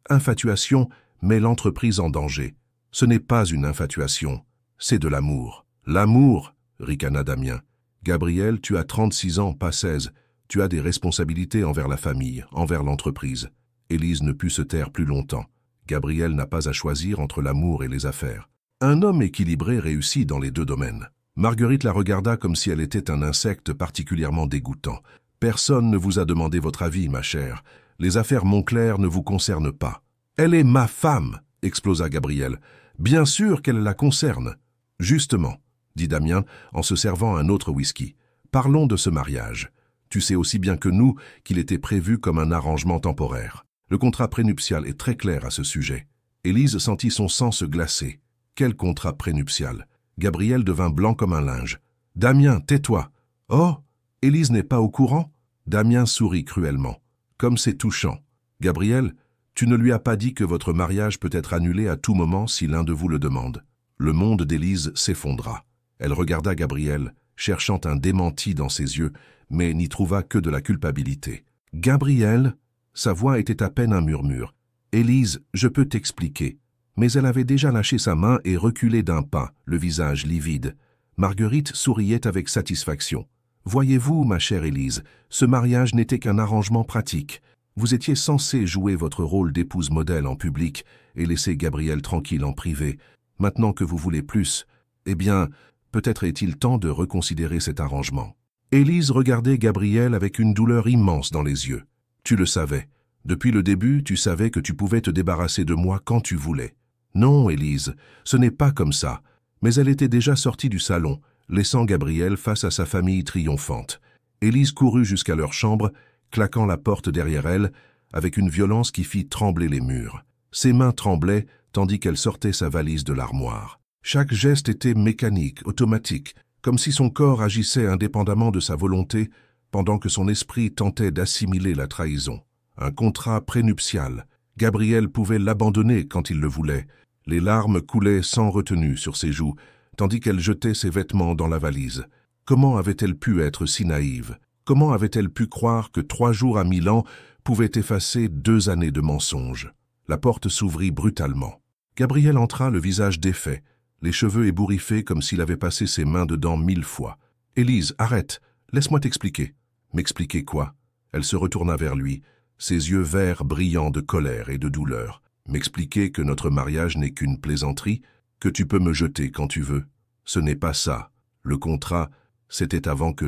infatuation met l'entreprise en danger. Ce n'est pas une infatuation, c'est de l'amour. »« L'amour » ricana Damien. « Gabriel, tu as 36 ans, pas 16. Tu as des responsabilités envers la famille, envers l'entreprise. » Élise ne put se taire plus longtemps. Gabriel n'a pas à choisir entre l'amour et les affaires. Un homme équilibré réussit dans les deux domaines. Marguerite la regarda comme si elle était un insecte particulièrement dégoûtant. « Personne ne vous a demandé votre avis, ma chère. Les affaires Moncler ne vous concernent pas. »« Elle est ma femme !» explosa Gabriel. « Bien sûr qu'elle la concerne. »« Justement, » dit Damien en se servant un autre whisky. « Parlons de ce mariage. Tu sais aussi bien que nous qu'il était prévu comme un arrangement temporaire. Le contrat prénuptial est très clair à ce sujet. » Élise sentit son sang se glacer. Quel contrat prénuptial? Gabriel devint blanc comme un linge. « Damien, tais-toi !»« Oh, Élise n'est pas au courant ?» Damien sourit cruellement. « Comme c'est touchant. Gabriel, tu ne lui as pas dit que votre mariage peut être annulé à tout moment si l'un de vous le demande. » Le monde d'Élise s'effondra. Elle regarda Gabriel, cherchant un démenti dans ses yeux, mais n'y trouva que de la culpabilité. « Gabriel !» Sa voix était à peine un murmure. « Élise, je peux t'expliquer. » Mais elle avait déjà lâché sa main et reculé d'un pas, le visage livide. Marguerite souriait avec satisfaction. « Voyez-vous, ma chère Élise, ce mariage n'était qu'un arrangement pratique. Vous étiez censée jouer votre rôle d'épouse modèle en public et laisser Gabriel tranquille en privé. Maintenant que vous voulez plus, eh bien, peut-être est-il temps de reconsidérer cet arrangement. » Élise regardait Gabriel avec une douleur immense dans les yeux. « Tu le savais. Depuis le début, tu savais que tu pouvais te débarrasser de moi quand tu voulais. » « Non, Élise, ce n'est pas comme ça. » Mais elle était déjà sortie du salon, laissant Gabriel face à sa famille triomphante. Élise courut jusqu'à leur chambre, claquant la porte derrière elle, avec une violence qui fit trembler les murs. Ses mains tremblaient, tandis qu'elle sortait sa valise de l'armoire. Chaque geste était mécanique, automatique, comme si son corps agissait indépendamment de sa volonté, pendant que son esprit tentait d'assimiler la trahison. Un contrat prénuptial. Gabriel pouvait l'abandonner quand il le voulait. Les larmes coulaient sans retenue sur ses joues, tandis qu'elle jetait ses vêtements dans la valise. Comment avait-elle pu être si naïve? Comment avait-elle pu croire que 3 jours à Milan pouvaient effacer 2 années de mensonges? La porte s'ouvrit brutalement. Gabriel entra, le visage défait, les cheveux ébouriffés comme s'il avait passé ses mains dedans 1000 fois. « Élise, arrête, laisse-moi t'expliquer. » « M'expliquer quoi ?» Elle se retourna vers lui, ses yeux verts brillants de colère et de douleur. « M'expliquer que notre mariage n'est qu'une plaisanterie, que tu peux me jeter quand tu veux. Ce n'est pas ça. Le contrat, c'était avant que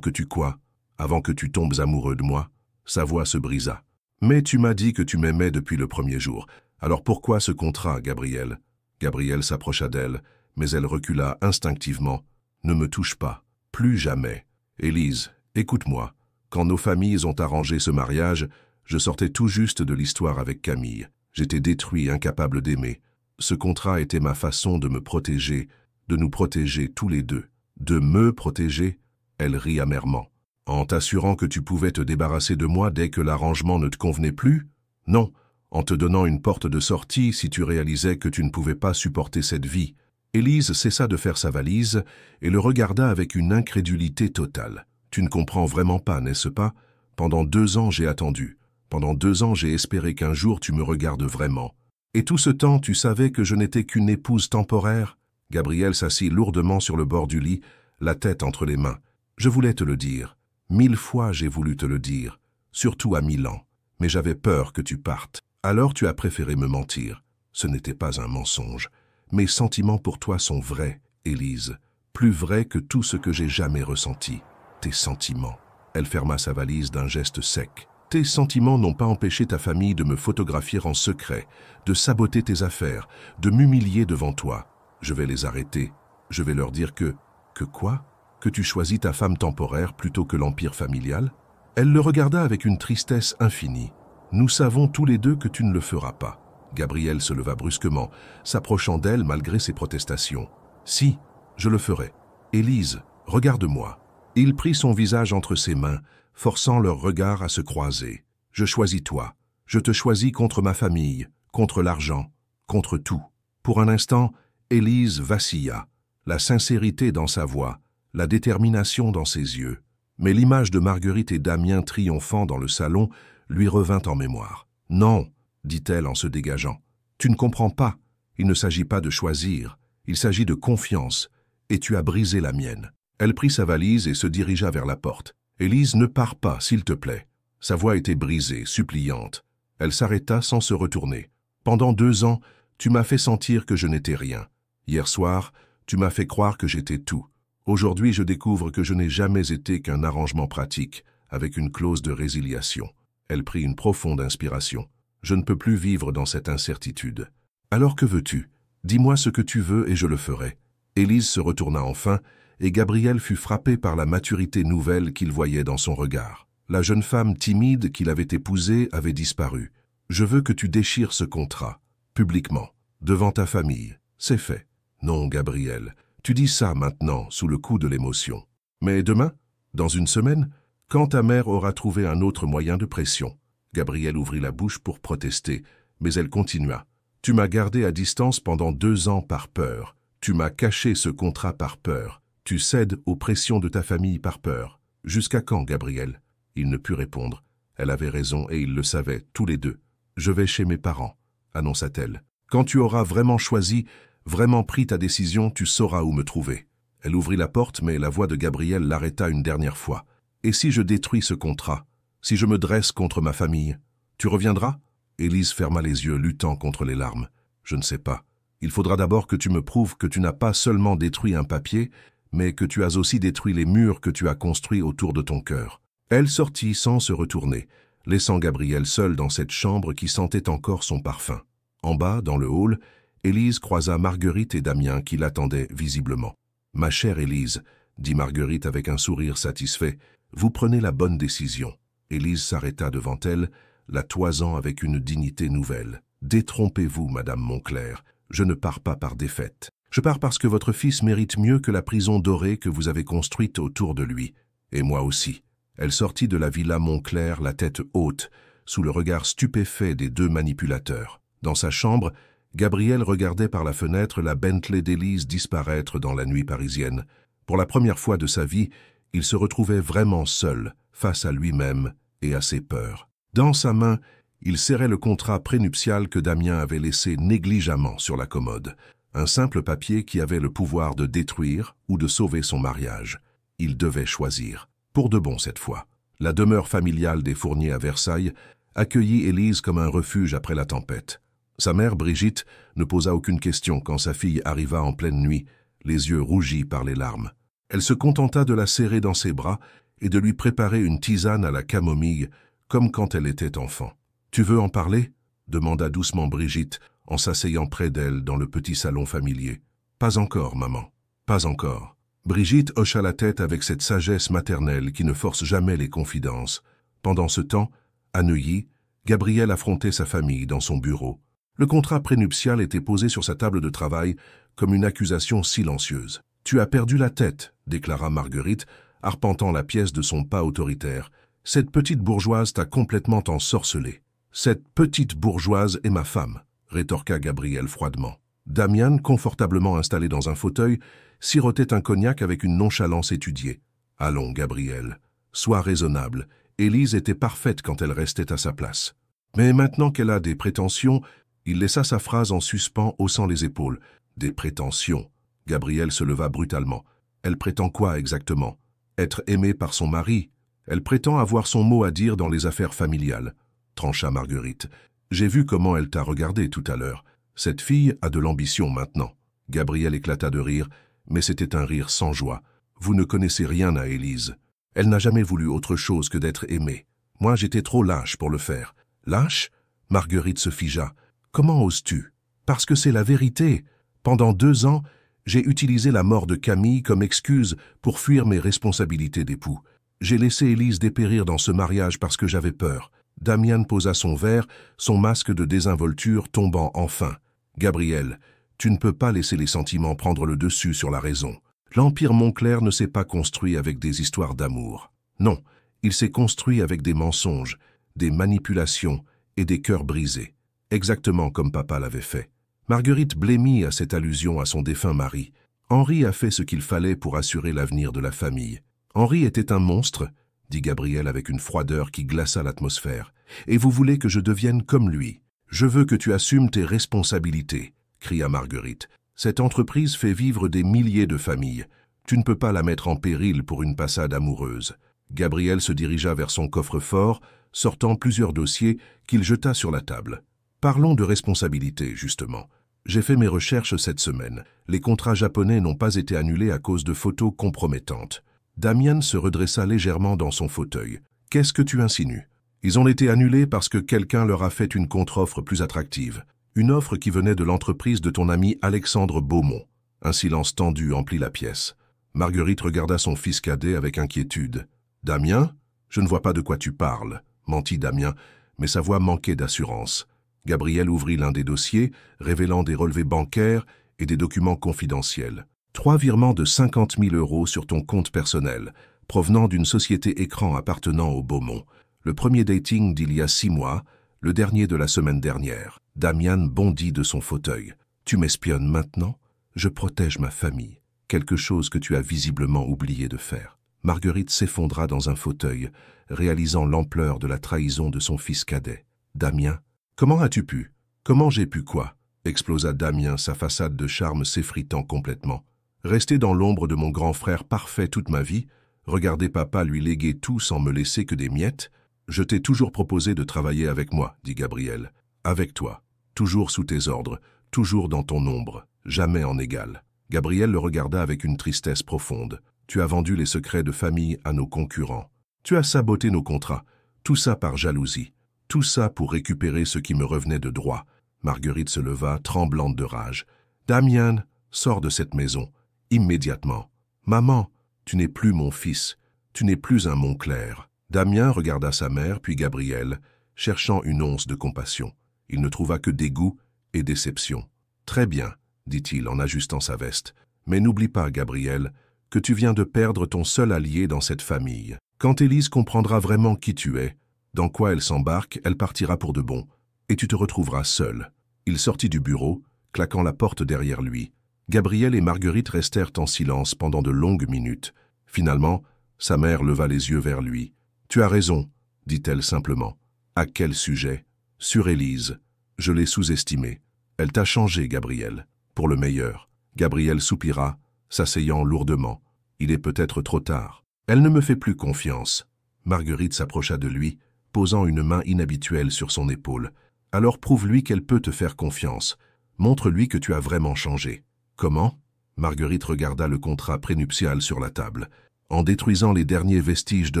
tu quoi? Avant que tu tombes amoureux de moi. » Sa voix se brisa. « Mais tu m'as dit que tu m'aimais depuis le premier jour. Alors pourquoi ce contrat, Gabriel ?» Gabriel s'approcha d'elle, mais elle recula instinctivement. « Ne me touche pas. Plus jamais. Élise, écoute-moi. Quand nos familles ont arrangé ce mariage, je sortais tout juste de l'histoire avec Camille. J'étais détruit, incapable d'aimer. Ce contrat était ma façon de me protéger, de nous protéger tous les deux. De me protéger ?» Elle rit amèrement. « En t'assurant que tu pouvais te débarrasser de moi dès que l'arrangement ne te convenait plus? Non, en te donnant une porte de sortie si tu réalisais que tu ne pouvais pas supporter cette vie. » Élise cessa de faire sa valise et le regarda avec une incrédulité totale. « Tu ne comprends vraiment pas, n'est-ce pas? Pendant 2 ans, j'ai attendu. Pendant 2 ans, j'ai espéré qu'un jour tu me regardes vraiment. Et tout ce temps, tu savais que je n'étais qu'une épouse temporaire ?» Gabriel s'assit lourdement sur le bord du lit, la tête entre les mains. « Je voulais te le dire. 1000 fois j'ai voulu te le dire, surtout à Milan. Mais j'avais peur que tu partes. Alors tu as préféré me mentir. Ce n'était pas un mensonge. Mes sentiments pour toi sont vrais, Élise. Plus vrais que tout ce que j'ai jamais ressenti. Tes sentiments. » Elle ferma sa valise d'un geste sec. « Tes sentiments n'ont pas empêché ta famille de me photographier en secret, de saboter tes affaires, de m'humilier devant toi. Je vais les arrêter. Je vais leur dire que... Que quoi? Que tu choisis ta femme temporaire plutôt que l'empire familial ?» Elle le regarda avec une tristesse infinie. « Nous savons tous les deux que tu ne le feras pas. » Gabriel se leva brusquement, s'approchant d'elle malgré ses protestations. « Si, je le ferai. Élise, regarde-moi. » Il prit son visage entre ses mains, forçant leurs regards à se croiser. « Je choisis toi. Je te choisis contre ma famille, contre l'argent, contre tout. » Pour un instant, Élise vacilla, la sincérité dans sa voix, la détermination dans ses yeux. Mais l'image de Marguerite et Damien triomphant dans le salon lui revint en mémoire. « Non, » dit-elle en se dégageant. « Tu ne comprends pas. Il ne s'agit pas de choisir. Il s'agit de confiance. Et tu as brisé la mienne. » Elle prit sa valise et se dirigea vers la porte. « Élise, ne pars pas, s'il te plaît. » Sa voix était brisée, suppliante. Elle s'arrêta sans se retourner. « Pendant 2 ans, tu m'as fait sentir que je n'étais rien. Hier soir, tu m'as fait croire que j'étais tout. Aujourd'hui, je découvre que je n'ai jamais été qu'un arrangement pratique, avec une clause de résiliation. » Elle prit une profonde inspiration. « Je ne peux plus vivre dans cette incertitude. »« Alors que veux-tu? Dis-moi ce que tu veux et je le ferai. » Élise se retourna enfin, et Gabriel fut frappé par la maturité nouvelle qu'il voyait dans son regard. La jeune femme timide qu'il avait épousée avait disparu. « Je veux que tu déchires ce contrat, publiquement, devant ta famille. C'est fait. » « Non, Gabriel, tu dis ça maintenant, sous le coup de l'émotion. Mais demain, dans 1 semaine, quand ta mère aura trouvé un autre moyen de pression. » Gabriel ouvrit la bouche pour protester, mais elle continua. « Tu m'as gardé à distance pendant 2 ans par peur. Tu m'as caché ce contrat par peur. Tu cèdes aux pressions de ta famille par peur. Jusqu'à quand, Gabriel ?» Il ne put répondre. Elle avait raison et ils le savaient, tous les deux. « Je vais chez mes parents, » annonça-t-elle. « Quand tu auras vraiment choisi, vraiment pris ta décision, tu sauras où me trouver. » Elle ouvrit la porte, mais la voix de Gabriel l'arrêta une dernière fois. « Et si je détruis ce contrat? Si je me dresse contre ma famille? Tu reviendras ?» Élise ferma les yeux, luttant contre les larmes. « Je ne sais pas. Il faudra d'abord que tu me prouves que tu n'as pas seulement détruit un papier, mais que tu as aussi détruit les murs que tu as construits autour de ton cœur. » Elle sortit sans se retourner, laissant Gabriel seul dans cette chambre qui sentait encore son parfum. En bas, dans le hall, Élise croisa Marguerite et Damien qui l'attendaient visiblement. Ma chère Élise, dit Marguerite avec un sourire satisfait, vous prenez la bonne décision. Élise s'arrêta devant elle, la toisant avec une dignité nouvelle. Détrompez-vous, Madame Moncler, je ne pars pas par défaite. Je pars parce que votre fils mérite mieux que la prison dorée que vous avez construite autour de lui. Et moi aussi. Elle sortit de la villa Moncler, la tête haute, sous le regard stupéfait des deux manipulateurs. Dans sa chambre, Gabriel regardait par la fenêtre la Bentley d'Élise disparaître dans la nuit parisienne. Pour la première fois de sa vie, il se retrouvait vraiment seul, face à lui-même et à ses peurs. Dans sa main, il serrait le contrat prénuptial que Damien avait laissé négligemment sur la commode. Un simple papier qui avait le pouvoir de détruire ou de sauver son mariage. Il devait choisir. Pour de bon cette fois. La demeure familiale des Fournier à Versailles accueillit Élise comme un refuge après la tempête. Sa mère, Brigitte, ne posa aucune question quand sa fille arriva en pleine nuit, les yeux rougis par les larmes. Elle se contenta de la serrer dans ses bras et de lui préparer une tisane à la camomille, comme quand elle était enfant. « Tu veux en parler ?» demanda doucement Brigitte, en s'asseyant près d'elle dans le petit salon familier. « Pas encore, maman, pas encore. » Brigitte hocha la tête avec cette sagesse maternelle qui ne force jamais les confidences. Pendant ce temps, à Neuilly, Gabriel affrontait sa famille dans son bureau. Le contrat prénuptial était posé sur sa table de travail comme une accusation silencieuse. « Tu as perdu la tête », déclara Marguerite, arpentant la pièce de son pas autoritaire. « Cette petite bourgeoise t'a complètement ensorcelé. »« Cette petite bourgeoise est ma femme », rétorqua Gabriel froidement. Damian, confortablement installé dans un fauteuil, sirotait un cognac avec une nonchalance étudiée. « Allons, Gabriel, sois raisonnable. Élise était parfaite quand elle restait à sa place. Mais maintenant qu'elle a des prétentions, il laissa sa phrase en suspens, haussant les épaules. Des prétentions. Gabriel se leva brutalement. Elle prétend quoi exactement? Être aimée par son mari. Elle prétend avoir son mot à dire dans les affaires familiales, trancha Marguerite. J'ai vu comment elle t'a regardé tout à l'heure. Cette fille a de l'ambition maintenant. Gabriel éclata de rire, mais c'était un rire sans joie. Vous ne connaissez rien à Élise. Elle n'a jamais voulu autre chose que d'être aimée. Moi, j'étais trop lâche pour le faire. Lâche? Marguerite se figea. Comment oses-tu? Parce que c'est la vérité. Pendant 2 ans, j'ai utilisé la mort de Camille comme excuse pour fuir mes responsabilités d'époux. J'ai laissé Élise dépérir dans ce mariage parce que j'avais peur. Damian posa son verre, son masque de désinvolture tombant enfin. Gabriel, tu ne peux pas laisser les sentiments prendre le dessus sur la raison. L'Empire Moncler ne s'est pas construit avec des histoires d'amour. Non, il s'est construit avec des mensonges, des manipulations et des cœurs brisés. Exactement comme papa l'avait fait. Marguerite blêmit à cette allusion à son défunt mari. Henri a fait ce qu'il fallait pour assurer l'avenir de la famille. Henri était un monstre, dit Gabriel avec une froideur qui glaça l'atmosphère. Et vous voulez que je devienne comme lui. Je veux que tu assumes tes responsabilités, cria Marguerite. Cette entreprise fait vivre des milliers de familles. Tu ne peux pas la mettre en péril pour une passade amoureuse. Gabriel se dirigea vers son coffre-fort, sortant plusieurs dossiers qu'il jeta sur la table. Parlons de responsabilité, justement. J'ai fait mes recherches cette semaine. Les contrats japonais n'ont pas été annulés à cause de photos compromettantes. Damian se redressa légèrement dans son fauteuil. Qu'est-ce que tu insinues? Ils ont été annulés parce que quelqu'un leur a fait une contre-offre plus attractive. Une offre qui venait de l'entreprise de ton ami Alexandre Beaumont. Un silence tendu emplit la pièce. Marguerite regarda son fils cadet avec inquiétude. « Damien, je ne vois pas de quoi tu parles », mentit Damien, mais sa voix manquait d'assurance. Gabriel ouvrit l'un des dossiers, révélant des relevés bancaires et des documents confidentiels. 3 virements de 50 000 € sur ton compte personnel, provenant d'une société écran appartenant au Beaumont. Le premier dating d'il y a 6 mois, le dernier de la semaine dernière. Damian bondit de son fauteuil. « Tu m'espionnes maintenant? Je protège ma famille. Quelque chose que tu as visiblement oublié de faire. » Marguerite s'effondra dans un fauteuil, réalisant l'ampleur de la trahison de son fils cadet. « Damien, comment as-tu pu? Comment j'ai pu quoi ?» explosa Damien, sa façade de charme s'effritant complètement. « Rester dans l'ombre de mon grand frère parfait toute ma vie, regarder papa lui léguer tout sans me laisser que des miettes? Je t'ai toujours proposé de travailler avec moi, dit Gabriel. Avec toi, toujours sous tes ordres, toujours dans ton ombre, jamais en égal. » Gabriel le regarda avec une tristesse profonde. « Tu as vendu les secrets de famille à nos concurrents. Tu as saboté nos contrats, tout ça par jalousie. Tout ça pour récupérer ce qui me revenait de droit. » Marguerite se leva, tremblante de rage. « Damian, sors de cette maison. immédiatement. « Maman, tu n'es plus mon fils, tu n'es plus un Moncler. » Damien regarda sa mère, puis Gabriel, cherchant une once de compassion. Il ne trouva que dégoût et déception. « Très bien, dit-il en ajustant sa veste. Mais n'oublie pas, Gabriel, que tu viens de perdre ton seul allié dans cette famille. Quand Élise comprendra vraiment qui tu es, dans quoi elle s'embarque, elle partira pour de bon, et tu te retrouveras seul. » Il sortit du bureau, claquant la porte derrière lui. Gabriel et Marguerite restèrent en silence pendant de longues minutes. Finalement, sa mère leva les yeux vers lui. « Tu as raison, dit-elle simplement. À quel sujet? Sur Élise. Je l'ai sous-estimée. Elle t'a changé, Gabriel. Pour le meilleur. » Gabriel soupira, s'asseyant lourdement. « Il est peut-être trop tard. Elle ne me fait plus confiance. » Marguerite s'approcha de lui, posant une main inhabituelle sur son épaule. « Alors prouve-lui qu'elle peut te faire confiance. Montre-lui que tu as vraiment changé. » « Comment ?» Marguerite regarda le contrat prénuptial sur la table. « En détruisant les derniers vestiges de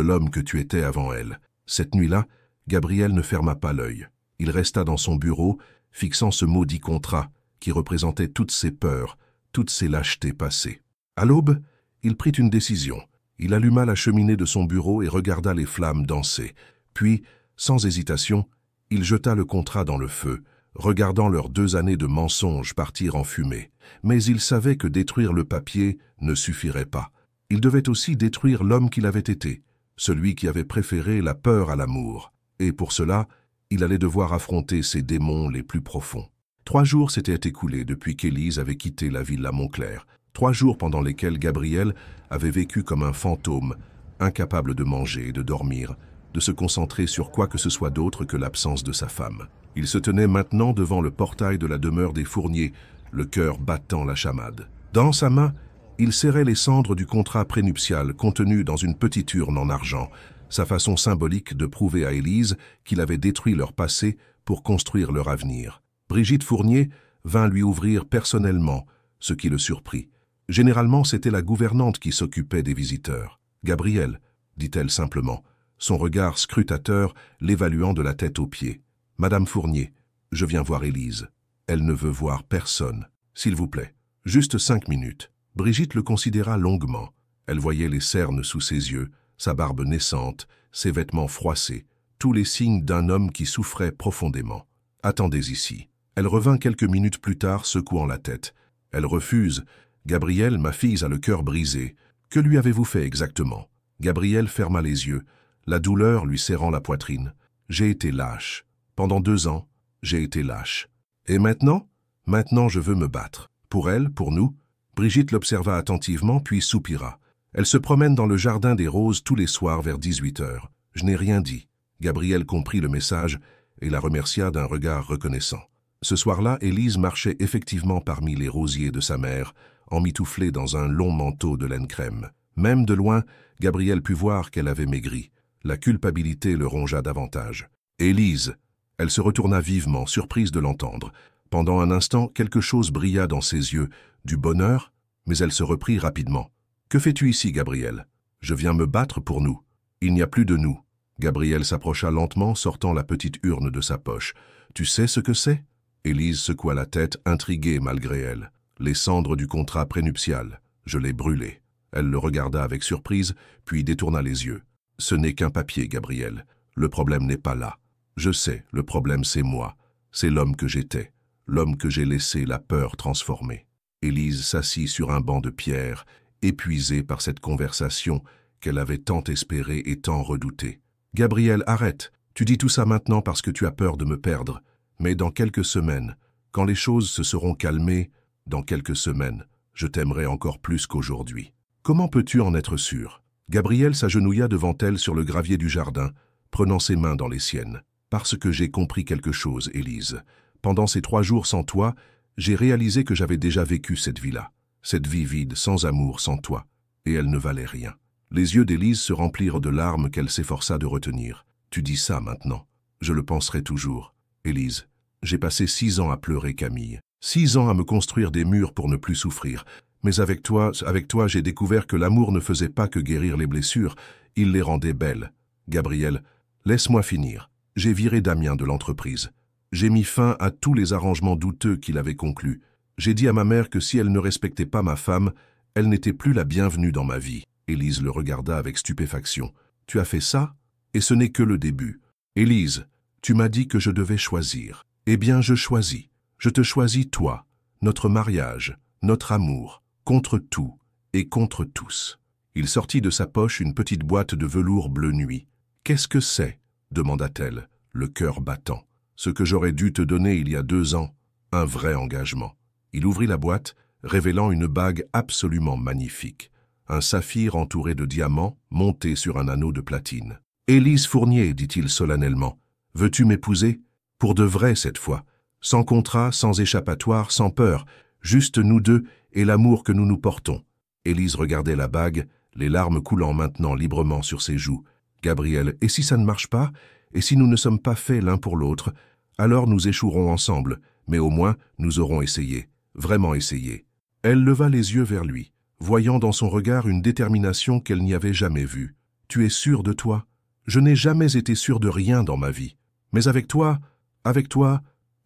l'homme que tu étais avant elle. » Cette nuit-là, Gabriel ne ferma pas l'œil. Il resta dans son bureau, fixant ce maudit contrat qui représentait toutes ses peurs, toutes ses lâchetés passées. À l'aube, il prit une décision. Il alluma la cheminée de son bureau et regarda les flammes danser. Puis, sans hésitation, il jeta le contrat dans le feu, regardant leurs 2 années de mensonges partir en fumée. Mais il savait que détruire le papier ne suffirait pas. Il devait aussi détruire l'homme qu'il avait été, celui qui avait préféré la peur à l'amour. Et pour cela, il allait devoir affronter ses démons les plus profonds. 3 jours s'étaient écoulés depuis qu'Élise avait quitté la villa Moncler. 3 jours pendant lesquels Gabriel avait vécu comme un fantôme, incapable de manger et de dormir, de se concentrer sur quoi que ce soit d'autre que l'absence de sa femme. Il se tenait maintenant devant le portail de la demeure des Fournier, le cœur battant la chamade. Dans sa main, il serrait les cendres du contrat prénuptial contenu dans une petite urne en argent, sa façon symbolique de prouver à Élise qu'il avait détruit leur passé pour construire leur avenir. Brigitte Fournier vint lui ouvrir personnellement, ce qui le surprit. Généralement, c'était la gouvernante qui s'occupait des visiteurs. « Gabriel », dit-elle simplement, son regard scrutateur l'évaluant de la tête aux pieds. « Madame Fournier, je viens voir Élise. Elle ne veut voir personne. S'il vous plaît, juste 5 minutes. » Brigitte le considéra longuement. Elle voyait les cernes sous ses yeux, sa barbe naissante, ses vêtements froissés, tous les signes d'un homme qui souffrait profondément. « Attendez ici. » Elle revint quelques minutes plus tard, secouant la tête. « Elle refuse. Gabriel, ma fille a le cœur brisé. Que lui avez-vous fait exactement ?» Gabriel ferma les yeux, la douleur lui serrant la poitrine. « J'ai été lâche. Pendant 2 ans, j'ai été lâche. Et maintenant? Maintenant, je veux me battre. Pour elle, pour nous. » Brigitte l'observa attentivement, puis soupira. « Elle se promène dans le jardin des roses tous les soirs vers 18 heures. Je n'ai rien dit. » Gabriel comprit le message et la remercia d'un regard reconnaissant. Ce soir-là, Élise marchait effectivement parmi les rosiers de sa mère, emmitouflée dans un long manteau de laine crème. Même de loin, Gabriel put voir qu'elle avait maigri. La culpabilité le rongea davantage. « Élise !» Elle se retourna vivement, surprise de l'entendre. Pendant un instant, quelque chose brilla dans ses yeux, du bonheur, mais elle se reprit rapidement. « Que fais-tu ici, Gabriel ? Je viens me battre pour nous. Il n'y a plus de nous. » Gabriel s'approcha lentement, sortant la petite urne de sa poche. « Tu sais ce que c'est ?» Élise secoua la tête, intriguée malgré elle. « Les cendres du contrat prénuptial. Je l'ai brûlé. » Elle le regarda avec surprise, puis détourna les yeux. « Ce n'est qu'un papier, Gabriel. Le problème n'est pas là. Je sais, le problème c'est moi. C'est l'homme que j'étais, l'homme que j'ai laissé la peur transformer. » Élise s'assit sur un banc de pierre, épuisée par cette conversation qu'elle avait tant espérée et tant redoutée. « Gabriel, arrête. Tu dis tout ça maintenant parce que tu as peur de me perdre. Mais dans quelques semaines, quand les choses se seront calmées, dans quelques semaines, je t'aimerai encore plus qu'aujourd'hui. » Comment peux-tu en être sûr? Gabriel s'agenouilla devant elle sur le gravier du jardin, prenant ses mains dans les siennes. « Parce que j'ai compris quelque chose, Élise. Pendant ces 3 jours sans toi, j'ai réalisé que j'avais déjà vécu cette vie-là. Cette vie vide, sans amour, sans toi. Et elle ne valait rien. » Les yeux d'Élise se remplirent de larmes qu'elle s'efforça de retenir. « Tu dis ça maintenant. Je le penserai toujours. Élise, j'ai passé 6 ans à pleurer Camille. 6 ans à me construire des murs pour ne plus souffrir. Mais avec toi, j'ai découvert que l'amour ne faisait pas que guérir les blessures, il les rendait belles. Gabriel, laisse-moi finir. J'ai viré Damien de l'entreprise. J'ai mis fin à tous les arrangements douteux qu'il avait conclus. J'ai dit à ma mère que si elle ne respectait pas ma femme, Elle n'était plus la bienvenue dans ma vie. Élise le regarda avec stupéfaction. Tu as fait ça? Et ce n'est que le début. Élise, tu m'as dit que je devais choisir. Eh bien, je choisis. Je te choisis toi, notre mariage, notre amour, contre tout et contre tous. Il sortit de sa poche une petite boîte de velours bleu nuit. Qu'est-ce que c'est? Demanda-t-elle, le cœur battant. Ce que j'aurais dû te donner il y a 2 ans, un vrai engagement. Il ouvrit la boîte, révélant une bague absolument magnifique. Un saphir entouré de diamants, monté sur un anneau de platine. « Élise Fournier, dit-il solennellement, veux-tu m'épouser? Pour de vrai cette fois. Sans contrat, sans échappatoire, sans peur. Juste nous deux et l'amour que nous nous portons. » Élise regardait la bague, les larmes coulant maintenant librement sur ses joues. « Gabriel, et si ça ne marche pas? Et si nous ne sommes pas faits l'un pour l'autre? Alors nous échouerons ensemble, mais au moins nous aurons essayé, vraiment essayé. » Elle leva les yeux vers lui, voyant dans son regard une détermination qu'elle n'y avait jamais vue. « Tu es sûr de toi? Je n'ai jamais été sûr de rien dans ma vie. Mais avec toi,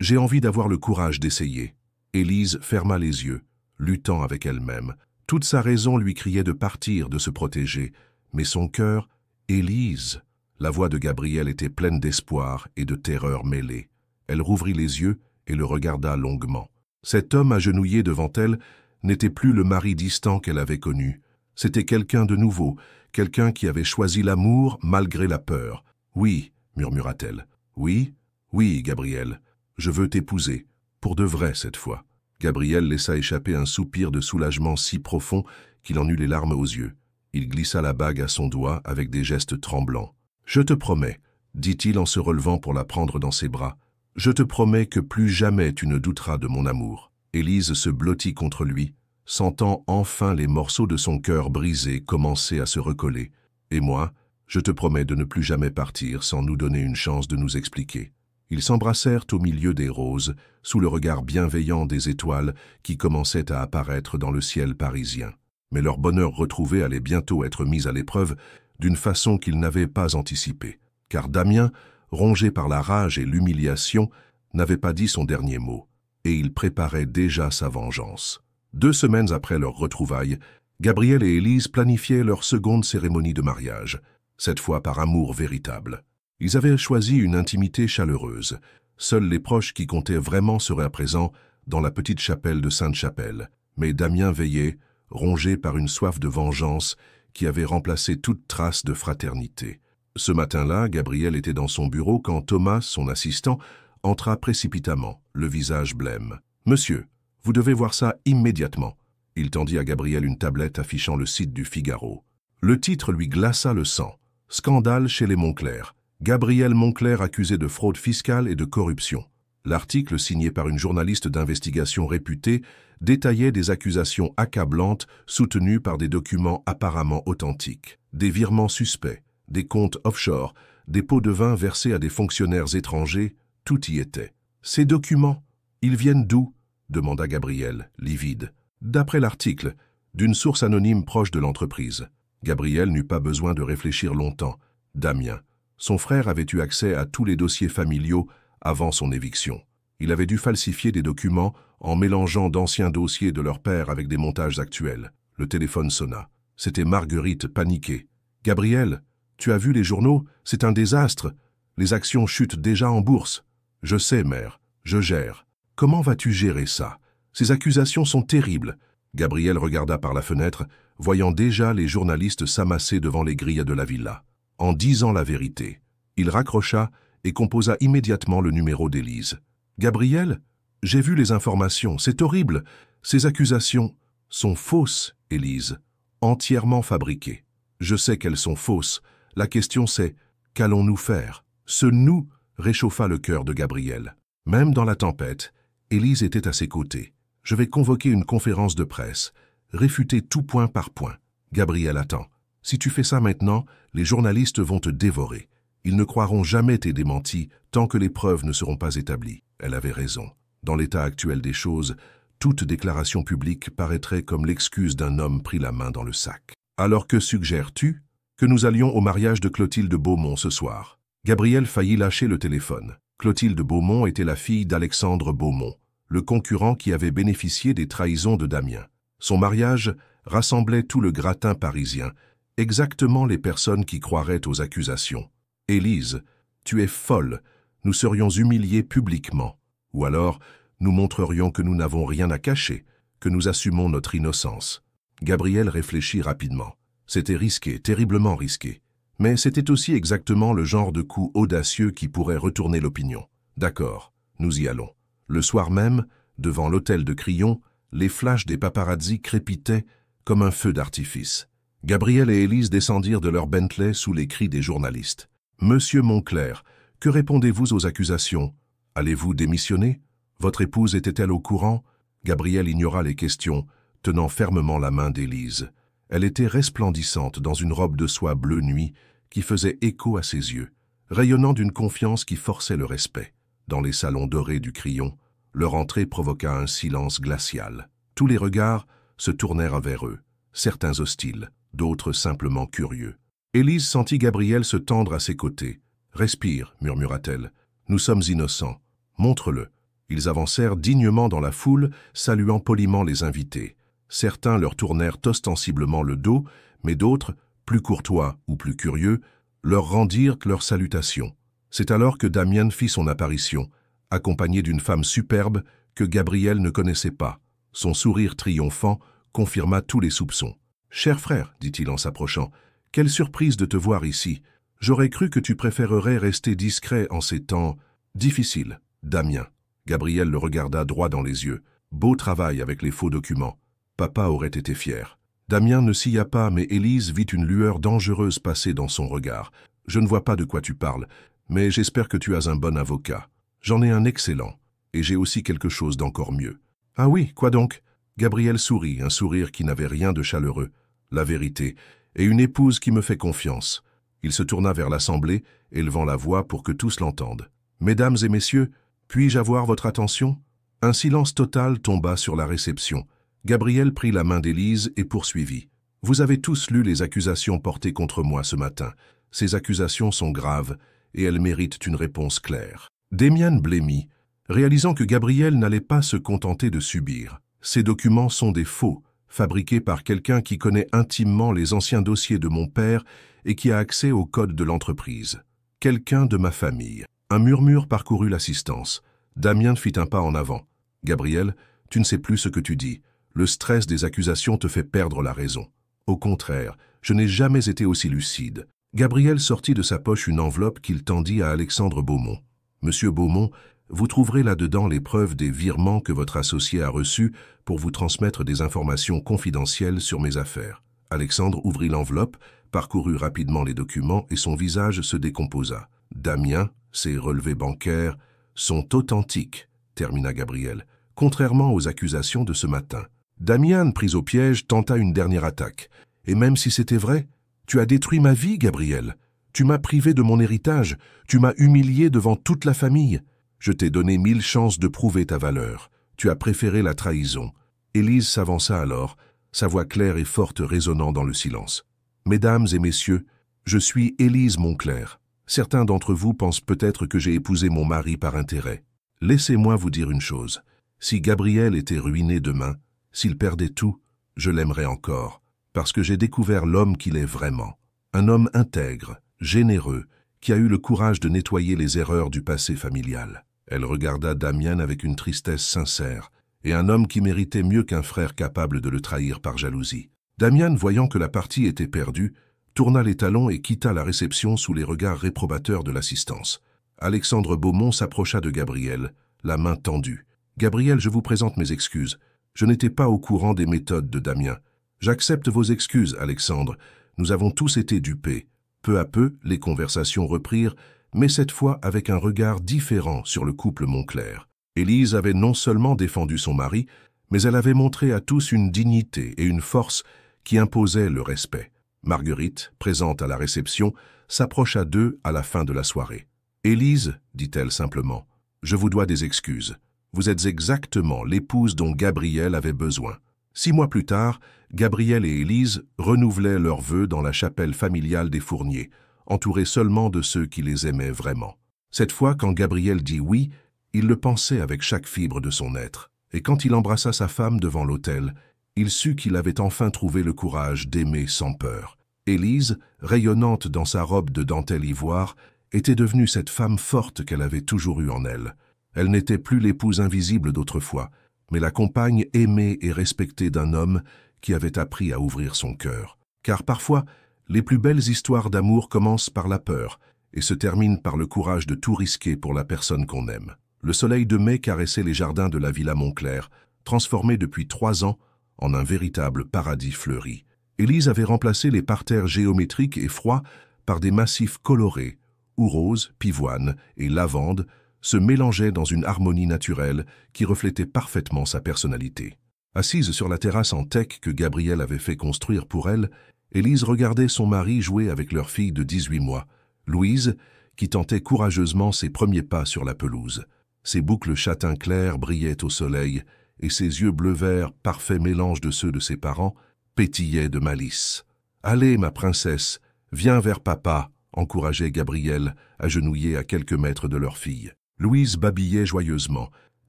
j'ai envie d'avoir le courage d'essayer. » Élise ferma les yeux, luttant avec elle-même. Toute sa raison lui criait de partir, de se protéger. Mais son cœur, Élise. La voix de Gabriel était pleine d'espoir et de terreur mêlée. Elle rouvrit les yeux et le regarda longuement. Cet homme agenouillé devant elle n'était plus le mari distant qu'elle avait connu. C'était quelqu'un de nouveau, quelqu'un qui avait choisi l'amour malgré la peur. « Oui, murmura-t-elle. Oui, oui, Gabriel, je veux t'épouser, pour de vrai cette fois. » Gabriel laissa échapper un soupir de soulagement si profond qu'il en eut les larmes aux yeux. Il glissa la bague à son doigt avec des gestes tremblants. « Je te promets, dit-il en se relevant pour la prendre dans ses bras, je te promets que plus jamais tu ne douteras de mon amour. » Élise se blottit contre lui, sentant enfin les morceaux de son cœur brisé commencer à se recoller. « Et moi, je te promets de ne plus jamais partir sans nous donner une chance de nous expliquer. » Ils s'embrassèrent au milieu des roses, sous le regard bienveillant des étoiles qui commençaient à apparaître dans le ciel parisien. Mais leur bonheur retrouvé allait bientôt être mis à l'épreuve d'une façon qu'ils n'avaient pas anticipée, car Damien, rongé par la rage et l'humiliation, n'avait pas dit son dernier mot, et il préparait déjà sa vengeance. 2 semaines après leur retrouvaille, Gabriel et Élise planifiaient leur seconde cérémonie de mariage, cette fois par amour véritable. Ils avaient choisi une intimité chaleureuse. Seuls les proches qui comptaient vraiment seraient présents dans la petite chapelle de Sainte-Chapelle. Mais Damien veillait, rongé par une soif de vengeance qui avait remplacé toute trace de fraternité. Ce matin-là, Gabriel était dans son bureau quand Thomas, son assistant, entra précipitamment, le visage blême. « Monsieur, vous devez voir ça immédiatement. » Il tendit à Gabriel une tablette affichant le site du Figaro. Le titre lui glaça le sang. « Scandale chez les Moncler. Gabriel Moncler accusé de fraude fiscale et de corruption. » L'article, signé par une journaliste d'investigation réputée, détaillait des accusations accablantes soutenues par des documents apparemment authentiques. Des virements suspects, des comptes offshore, des pots de vin versés à des fonctionnaires étrangers, tout y était. « Ces documents, ils viennent d'où ?» demanda Gabriel, livide. « D'après l'article, d'une source anonyme proche de l'entreprise. » Gabriel n'eut pas besoin de réfléchir longtemps. Damien. Son frère avait eu accès à tous les dossiers familiaux avant son éviction. Il avait dû falsifier des documents en mélangeant d'anciens dossiers de leur père avec des montages actuels. Le téléphone sonna. C'était Marguerite, paniquée. « Gabriel, tu as vu les journaux? C'est un désastre. Les actions chutent déjà en bourse. »« Je sais, mère. Je gère. »« Comment vas-tu gérer ça? Ces accusations sont terribles. » Gabriel regarda par la fenêtre, voyant déjà les journalistes s'amasser devant les grilles de la villa. En disant la vérité, il raccrocha et composa immédiatement le numéro d'Élise. « Gabriel, j'ai vu les informations, c'est horrible. Ces accusations sont fausses, Élise, entièrement fabriquées. Je sais qu'elles sont fausses. La question c'est, qu'allons-nous faire ?» Ce « nous » réchauffa le cœur de Gabriel. Même dans la tempête, Élise était à ses côtés. « Je vais convoquer une conférence de presse, réfuter tout point par point. Gabriel, attends. Si tu fais ça maintenant, les journalistes vont te dévorer. Ils ne croiront jamais tes démentis tant que les preuves ne seront pas établies. » Elle avait raison. Dans l'état actuel des choses, toute déclaration publique paraîtrait comme l'excuse d'un homme pris la main dans le sac. « Alors que suggères-tu? Que nous allions au mariage de Clotilde Beaumont ce soir. » Gabriel faillit lâcher le téléphone. Clotilde Beaumont était la fille d'Alexandre Beaumont, le concurrent qui avait bénéficié des trahisons de Damien. Son mariage rassemblait tout le gratin parisien, exactement les personnes qui croiraient aux accusations. « Élise, tu es folle, nous serions humiliés publiquement. Ou alors, nous montrerions que nous n'avons rien à cacher, que nous assumons notre innocence. » Gabriel réfléchit rapidement. C'était risqué, terriblement risqué. Mais c'était aussi exactement le genre de coup audacieux qui pourrait retourner l'opinion. D'accord, nous y allons. Le soir même, devant l'hôtel de Crillon, les flashs des paparazzis crépitaient comme un feu d'artifice. Gabriel et Élise descendirent de leur Bentley sous les cris des journalistes. « Monsieur Moncler, que répondez-vous aux accusations? Allez-vous démissionner? Votre épouse était-elle au courant ?» Gabriel ignora les questions, tenant fermement la main d'Élise. Elle était resplendissante dans une robe de soie bleu nuit qui faisait écho à ses yeux, rayonnant d'une confiance qui forçait le respect. Dans les salons dorés du Crillon, leur entrée provoqua un silence glacial. Tous les regards se tournèrent vers eux, certains hostiles, d'autres simplement curieux. Élise sentit Gabriel se tendre à ses côtés. « Respire, murmura-t-elle. Nous sommes innocents. Montre-le. » Ils avancèrent dignement dans la foule, saluant poliment les invités. Certains leur tournèrent ostensiblement le dos, mais d'autres, plus courtois ou plus curieux, leur rendirent leurs salutations. C'est alors que Damian fit son apparition, accompagné d'une femme superbe que Gabriel ne connaissait pas. Son sourire triomphant confirma tous les soupçons. « Cher frère, dit-il en s'approchant, quelle surprise de te voir ici. J'aurais cru que tu préférerais rester discret en ces temps difficiles. Damien. » Gabriel le regarda droit dans les yeux. Beau travail avec les faux documents. Papa aurait été fier. Damien ne sia pas, mais Élise vit une lueur dangereuse passer dans son regard. « Je ne vois pas de quoi tu parles, mais j'espère que tu as un bon avocat. J'en ai un excellent, et j'ai aussi quelque chose d'encore mieux. »« Ah oui, quoi donc ?» Gabriel sourit, un sourire qui n'avait rien de chaleureux. « La vérité, et une épouse qui me fait confiance. » Il se tourna vers l'assemblée, élevant la voix pour que tous l'entendent. « Mesdames et messieurs, puis-je avoir votre attention ?» Un silence total tomba sur la réception. Gabriel prit la main d'Élise et poursuivit. « Vous avez tous lu les accusations portées contre moi ce matin. Ces accusations sont graves et elles méritent une réponse claire. » Damian blêmit, réalisant que Gabriel n'allait pas se contenter de subir. « Ces documents sont des faux, fabriqués par quelqu'un qui connaît intimement les anciens dossiers de mon père et qui a accès au code de l'entreprise. Quelqu'un de ma famille. » Un murmure parcourut l'assistance. Damian fit un pas en avant. « Gabriel, tu ne sais plus ce que tu dis. Le stress des accusations te fait perdre la raison. Au contraire, je n'ai jamais été aussi lucide. » Gabriel sortit de sa poche une enveloppe qu'il tendit à Alexandre Beaumont. « Monsieur Beaumont, vous trouverez là-dedans les preuves des virements que votre associé a reçus pour vous transmettre des informations confidentielles sur mes affaires. » Alexandre ouvrit l'enveloppe, parcourut rapidement les documents et son visage se décomposa. « Damien, ses relevés bancaires sont authentiques, » termina Gabriel, contrairement aux accusations de ce matin. Damian, pris au piège, tenta une dernière attaque. « Et même si c'était vrai, tu as détruit ma vie, Gabriel. Tu m'as privé de mon héritage, tu m'as humilié devant toute la famille. Je t'ai donné 1000 chances de prouver ta valeur. Tu as préféré la trahison. » Élise s'avança alors, sa voix claire et forte résonnant dans le silence. « Mesdames et messieurs, je suis Élise Moncler. Certains d'entre vous pensent peut-être que j'ai épousé mon mari par intérêt. Laissez-moi vous dire une chose. Si Gabriel était ruiné demain, s'il perdait tout, je l'aimerais encore, parce que j'ai découvert l'homme qu'il est vraiment. Un homme intègre, généreux, qui a eu le courage de nettoyer les erreurs du passé familial. » Elle regarda Damian avec une tristesse sincère, et un homme qui méritait mieux qu'un frère capable de le trahir par jalousie. Damian, voyant que la partie était perdue, tourna les talons et quitta la réception sous les regards réprobateurs de l'assistance. Alexandre Beaumont s'approcha de Gabriel, la main tendue. « Gabriel, je vous présente mes excuses. Je n'étais pas au courant des méthodes de Damien. J'accepte vos excuses, Alexandre. Nous avons tous été dupés. » Peu à peu, les conversations reprirent, mais cette fois avec un regard différent sur le couple Moncler. Élise avait non seulement défendu son mari, mais elle avait montré à tous une dignité et une force qui imposaient le respect. Marguerite, présente à la réception, s'approcha d'eux à la fin de la soirée. « Élise, dit-elle simplement, je vous dois des excuses. Vous êtes exactement l'épouse dont Gabriel avait besoin. » 6 mois plus tard, Gabriel et Élise renouvelaient leurs vœux dans la chapelle familiale des Fournier, entourés seulement de ceux qui les aimaient vraiment. Cette fois, quand Gabriel dit oui, il le pensait avec chaque fibre de son être. Et quand il embrassa sa femme devant l'autel, Il sut qu'il avait enfin trouvé le courage d'aimer sans peur. Élise, rayonnante dans sa robe de dentelle ivoire, était devenue cette femme forte qu'elle avait toujours eue en elle. Elle n'était plus l'épouse invisible d'autrefois, mais la compagne aimée et respectée d'un homme qui avait appris à ouvrir son cœur. Car parfois, les plus belles histoires d'amour commencent par la peur et se terminent par le courage de tout risquer pour la personne qu'on aime. Le soleil de mai caressait les jardins de la Villa Montclair, transformés depuis 3 ans en un véritable paradis fleuri. Élise avait remplacé les parterres géométriques et froids par des massifs colorés, où roses, pivoines et lavandes se mélangeaient dans une harmonie naturelle qui reflétait parfaitement sa personnalité. Assise sur la terrasse en teck que Gabriel avait fait construire pour elle, Élise regardait son mari jouer avec leur fille de 18 mois, Louise, qui tentait courageusement ses premiers pas sur la pelouse. Ses boucles châtain clair brillaient au soleil et ses yeux bleu-vert, parfait mélange de ceux de ses parents, pétillaient de malice. « Allez, ma princesse, viens vers papa », encourageait Gabriel, agenouillé à quelques mètres de leur fille. Louise babillait joyeusement,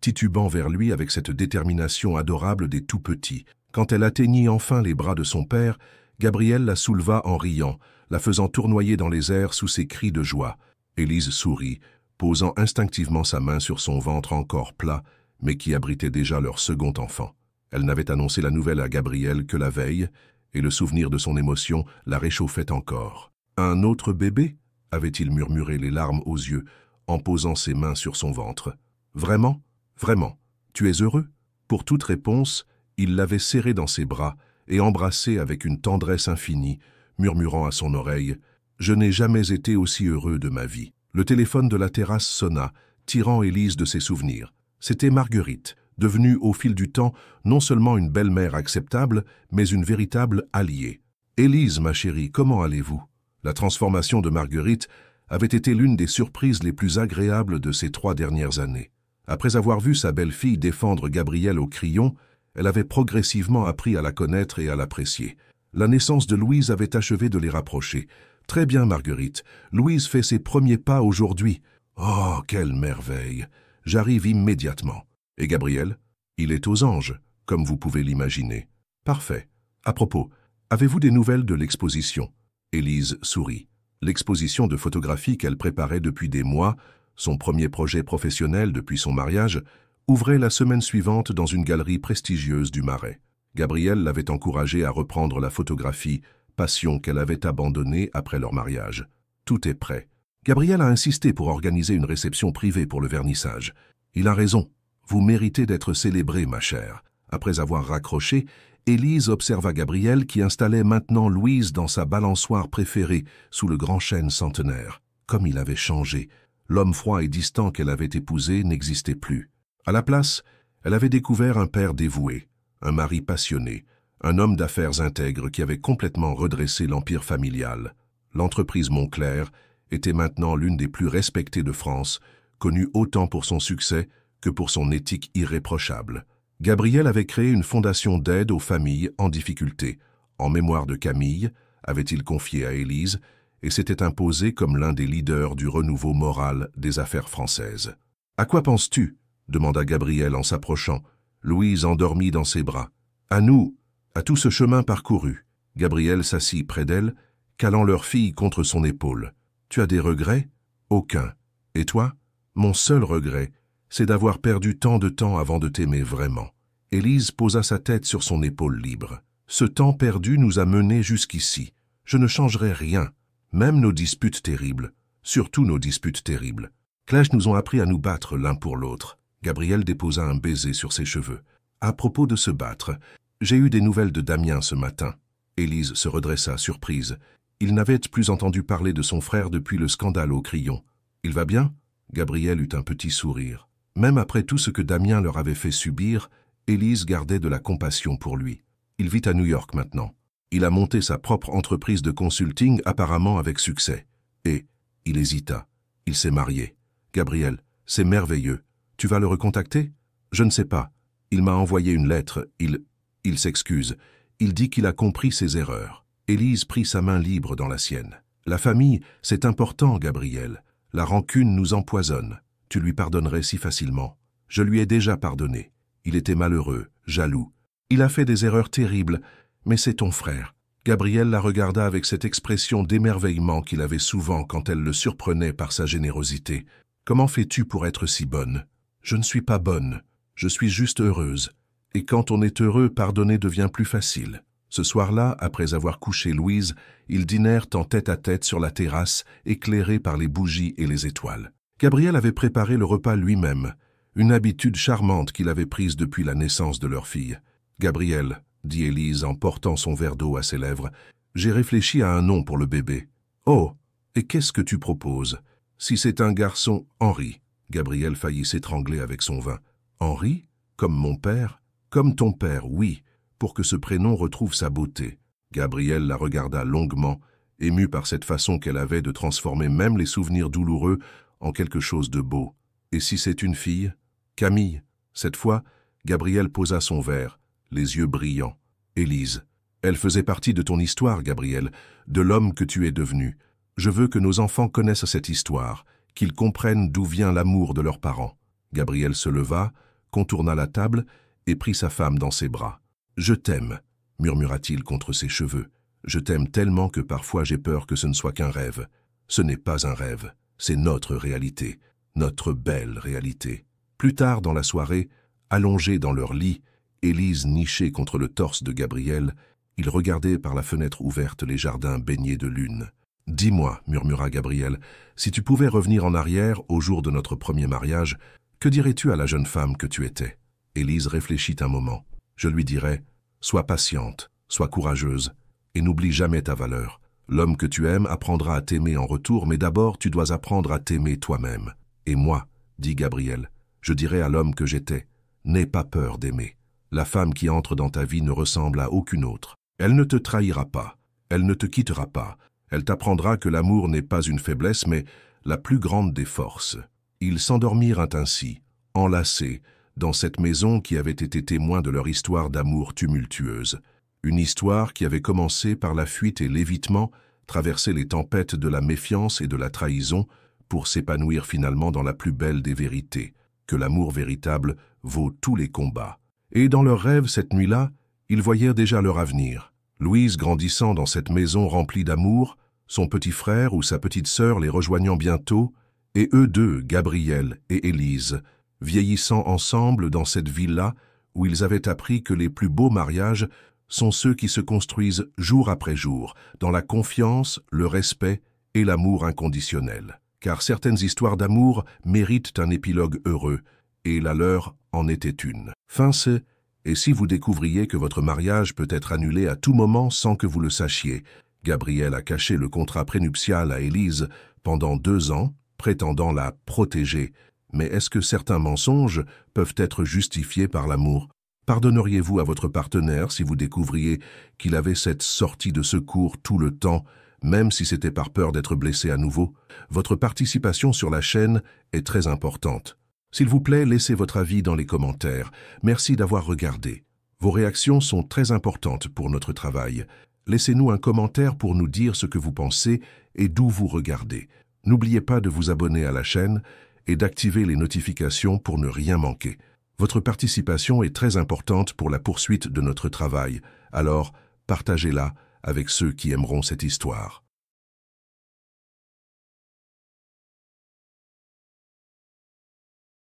titubant vers lui avec cette détermination adorable des tout-petits. Quand elle atteignit enfin les bras de son père, Gabriel la souleva en riant, la faisant tournoyer dans les airs sous ses cris de joie. Élise sourit, posant instinctivement sa main sur son ventre encore plat, mais qui abritait déjà leur second enfant. Elle n'avait annoncé la nouvelle à Gabriel que la veille, et le souvenir de son émotion la réchauffait encore. « Un autre bébé ?» avait-il murmuré, les larmes aux yeux, en posant ses mains sur son ventre. « Vraiment ? Vraiment ? Tu es heureux ?» Pour toute réponse, il l'avait serré dans ses bras et embrassé avec une tendresse infinie, murmurant à son oreille « Je n'ai jamais été aussi heureux de ma vie. » Le téléphone de la terrasse sonna, tirant Élise de ses souvenirs. C'était Marguerite, devenue au fil du temps non seulement une belle-mère acceptable, mais une véritable alliée. « Élise, ma chérie, comment allez-vous » La transformation de Marguerite avait été l'une des surprises les plus agréables de ces 3 dernières années. Après avoir vu sa belle-fille défendre Gabriel au crayon, elle avait progressivement appris à la connaître et à l'apprécier. La naissance de Louise avait achevé de les rapprocher. « Très bien, Marguerite. Louise fait ses premiers pas aujourd'hui. Oh, quelle merveille! J'arrive immédiatement. Et Gabriel? Il est aux anges, comme vous pouvez l'imaginer. Parfait. À propos, avez-vous des nouvelles de l'exposition ?» Élise sourit. L'exposition de photographie qu'elle préparait depuis des mois, son premier projet professionnel depuis son mariage, ouvrait la semaine suivante dans une galerie prestigieuse du Marais. Gabriel l'avait encouragée à reprendre la photographie, passion qu'elle avait abandonnée après leur mariage. Tout est prêt. Gabriel a insisté pour organiser une réception privée pour le vernissage. Il a raison. Vous méritez d'être célébrée, ma chère. Après avoir raccroché, Élise observa Gabriel qui installait maintenant Louise dans sa balançoire préférée sous le grand chêne centenaire. Comme il avait changé. L'homme froid et distant qu'elle avait épousé n'existait plus. À la place, elle avait découvert un père dévoué, un mari passionné, un homme d'affaires intègre qui avait complètement redressé l'empire familial. L'entreprise Montclair était maintenant l'une des plus respectées de France, connue autant pour son succès que pour son éthique irréprochable. Gabriel avait créé une fondation d'aide aux familles en difficulté, en mémoire de Camille, avait-il confié à Élise, et s'était imposé comme l'un des leaders du renouveau moral des affaires françaises. « À quoi penses-tu » demanda Gabriel en s'approchant, Louise endormie dans ses bras. « À nous, à tout ce chemin parcouru. » Gabriel s'assit près d'elle, calant leur fille contre son épaule. « Tu as des regrets ?»« Aucun. Et toi ?»« Mon seul regret, c'est d'avoir perdu tant de temps avant de t'aimer vraiment. » Élise posa sa tête sur son épaule libre. « Ce temps perdu nous a menés jusqu'ici. Je ne changerai rien, même nos disputes terribles, surtout nos disputes terribles. Clash nous ont appris à nous battre l'un pour l'autre. » Gabriel déposa un baiser sur ses cheveux. « À propos de se battre, j'ai eu des nouvelles de Damien ce matin. » Élise se redressa, surprise. Il n'avait plus entendu parler de son frère depuis le scandale au crayon. « Il va bien ?» Gabriel eut un petit sourire. Même après tout ce que Damien leur avait fait subir, Élise gardait de la compassion pour lui. Il vit à New York maintenant. Il a monté sa propre entreprise de consulting apparemment avec succès. Et il hésita. Il s'est marié. « Gabriel, c'est merveilleux. Tu vas le recontacter ?»« Je ne sais pas. Il m'a envoyé une lettre. Il s'excuse. Il dit qu'il a compris ses erreurs. » Élise prit sa main libre dans la sienne. « La famille, c'est important, Gabriel. La rancune nous empoisonne. Tu lui pardonnerais si facilement. Je lui ai déjà pardonné. Il était malheureux, jaloux. Il a fait des erreurs terribles, mais c'est ton frère. » Gabriel la regarda avec cette expression d'émerveillement qu'il avait souvent quand elle le surprenait par sa générosité. « Comment fais-tu pour être si bonne? »« Je ne suis pas bonne, je suis juste heureuse. Et quand on est heureux, pardonner devient plus facile. » Ce soir-là, après avoir couché Louise, ils dînèrent en tête-à-tête sur la terrasse, éclairés par les bougies et les étoiles. Gabriel avait préparé le repas lui-même, une habitude charmante qu'il avait prise depuis la naissance de leur fille. « Gabriel, » dit Élise en portant son verre d'eau à ses lèvres, « j'ai réfléchi à un nom pour le bébé. »« Oh, et qu'est-ce que tu proposes? Si c'est un garçon, Henri. » Gabriel faillit s'étrangler avec son vin. « Henri? Comme mon père? »« Comme ton père, oui, pour que ce prénom retrouve sa beauté. » Gabriel la regarda longuement, émue par cette façon qu'elle avait de transformer même les souvenirs douloureux en quelque chose de beau. « Et si c'est une fille? »« Camille. » Cette fois, Gabriel posa son verre, les yeux brillants. « Élise, elle faisait partie de ton histoire, Gabriel, de l'homme que tu es devenu. Je veux que nos enfants connaissent cette histoire, qu'ils comprennent d'où vient l'amour de leurs parents. » Gabriel se leva, contourna la table et prit sa femme dans ses bras. « Je t'aime, » murmura-t-il contre ses cheveux. « Je t'aime tellement que parfois j'ai peur que ce ne soit qu'un rêve. Ce n'est pas un rêve, c'est notre réalité, notre belle réalité. » Plus tard dans la soirée, allongés dans leur lit, Élise nichée contre le torse de Gabriel, ils regardaient par la fenêtre ouverte les jardins baignés de lune. « Dis-moi, » murmura Gabriel, « si tu pouvais revenir en arrière au jour de notre premier mariage, que dirais-tu à la jeune femme que tu étais ?» Élise réfléchit un moment. « Je lui dirais, sois patiente, sois courageuse, et n'oublie jamais ta valeur. L'homme que tu aimes apprendra à t'aimer en retour, mais d'abord tu dois apprendre à t'aimer toi-même. Et moi, dit Gabriel, je dirais à l'homme que j'étais, n'aie pas peur d'aimer. La femme qui entre dans ta vie ne ressemble à aucune autre. Elle ne te trahira pas, elle ne te quittera pas. Elle t'apprendra que l'amour n'est pas une faiblesse, mais la plus grande des forces. » Ils s'endormirent ainsi, enlacés, dans cette maison qui avait été témoin de leur histoire d'amour tumultueuse. Une histoire qui avait commencé par la fuite et l'évitement, traversé les tempêtes de la méfiance et de la trahison, pour s'épanouir finalement dans la plus belle des vérités, que l'amour véritable vaut tous les combats. Et dans leurs rêves cette nuit-là, ils voyèrent déjà leur avenir. Louise grandissant dans cette maison remplie d'amour, son petit frère ou sa petite sœur les rejoignant bientôt, et eux deux, Gabriel et Élise, vieillissant ensemble dans cette ville-là où ils avaient appris que les plus beaux mariages sont ceux qui se construisent jour après jour, dans la confiance, le respect et l'amour inconditionnel. Car certaines histoires d'amour méritent un épilogue heureux, et la leur en était une. Fin c'est, et si vous découvriez que votre mariage peut être annulé à tout moment sans que vous le sachiez. Gabriel a caché le contrat prénuptial à Élise pendant 2 ans, prétendant la protéger. Mais est-ce que certains mensonges peuvent être justifiés par l'amour? Pardonneriez-vous à votre partenaire si vous découvriez qu'il avait cette sortie de secours tout le temps, même si c'était par peur d'être blessé à nouveau? Votre participation sur la chaîne est très importante. S'il vous plaît, laissez votre avis dans les commentaires. Merci d'avoir regardé. Vos réactions sont très importantes pour notre travail. Laissez-nous un commentaire pour nous dire ce que vous pensez et d'où vous regardez. N'oubliez pas de vous abonner à la chaîne et d'activer les notifications pour ne rien manquer. Votre participation est très importante pour la poursuite de notre travail, alors partagez-la avec ceux qui aimeront cette histoire.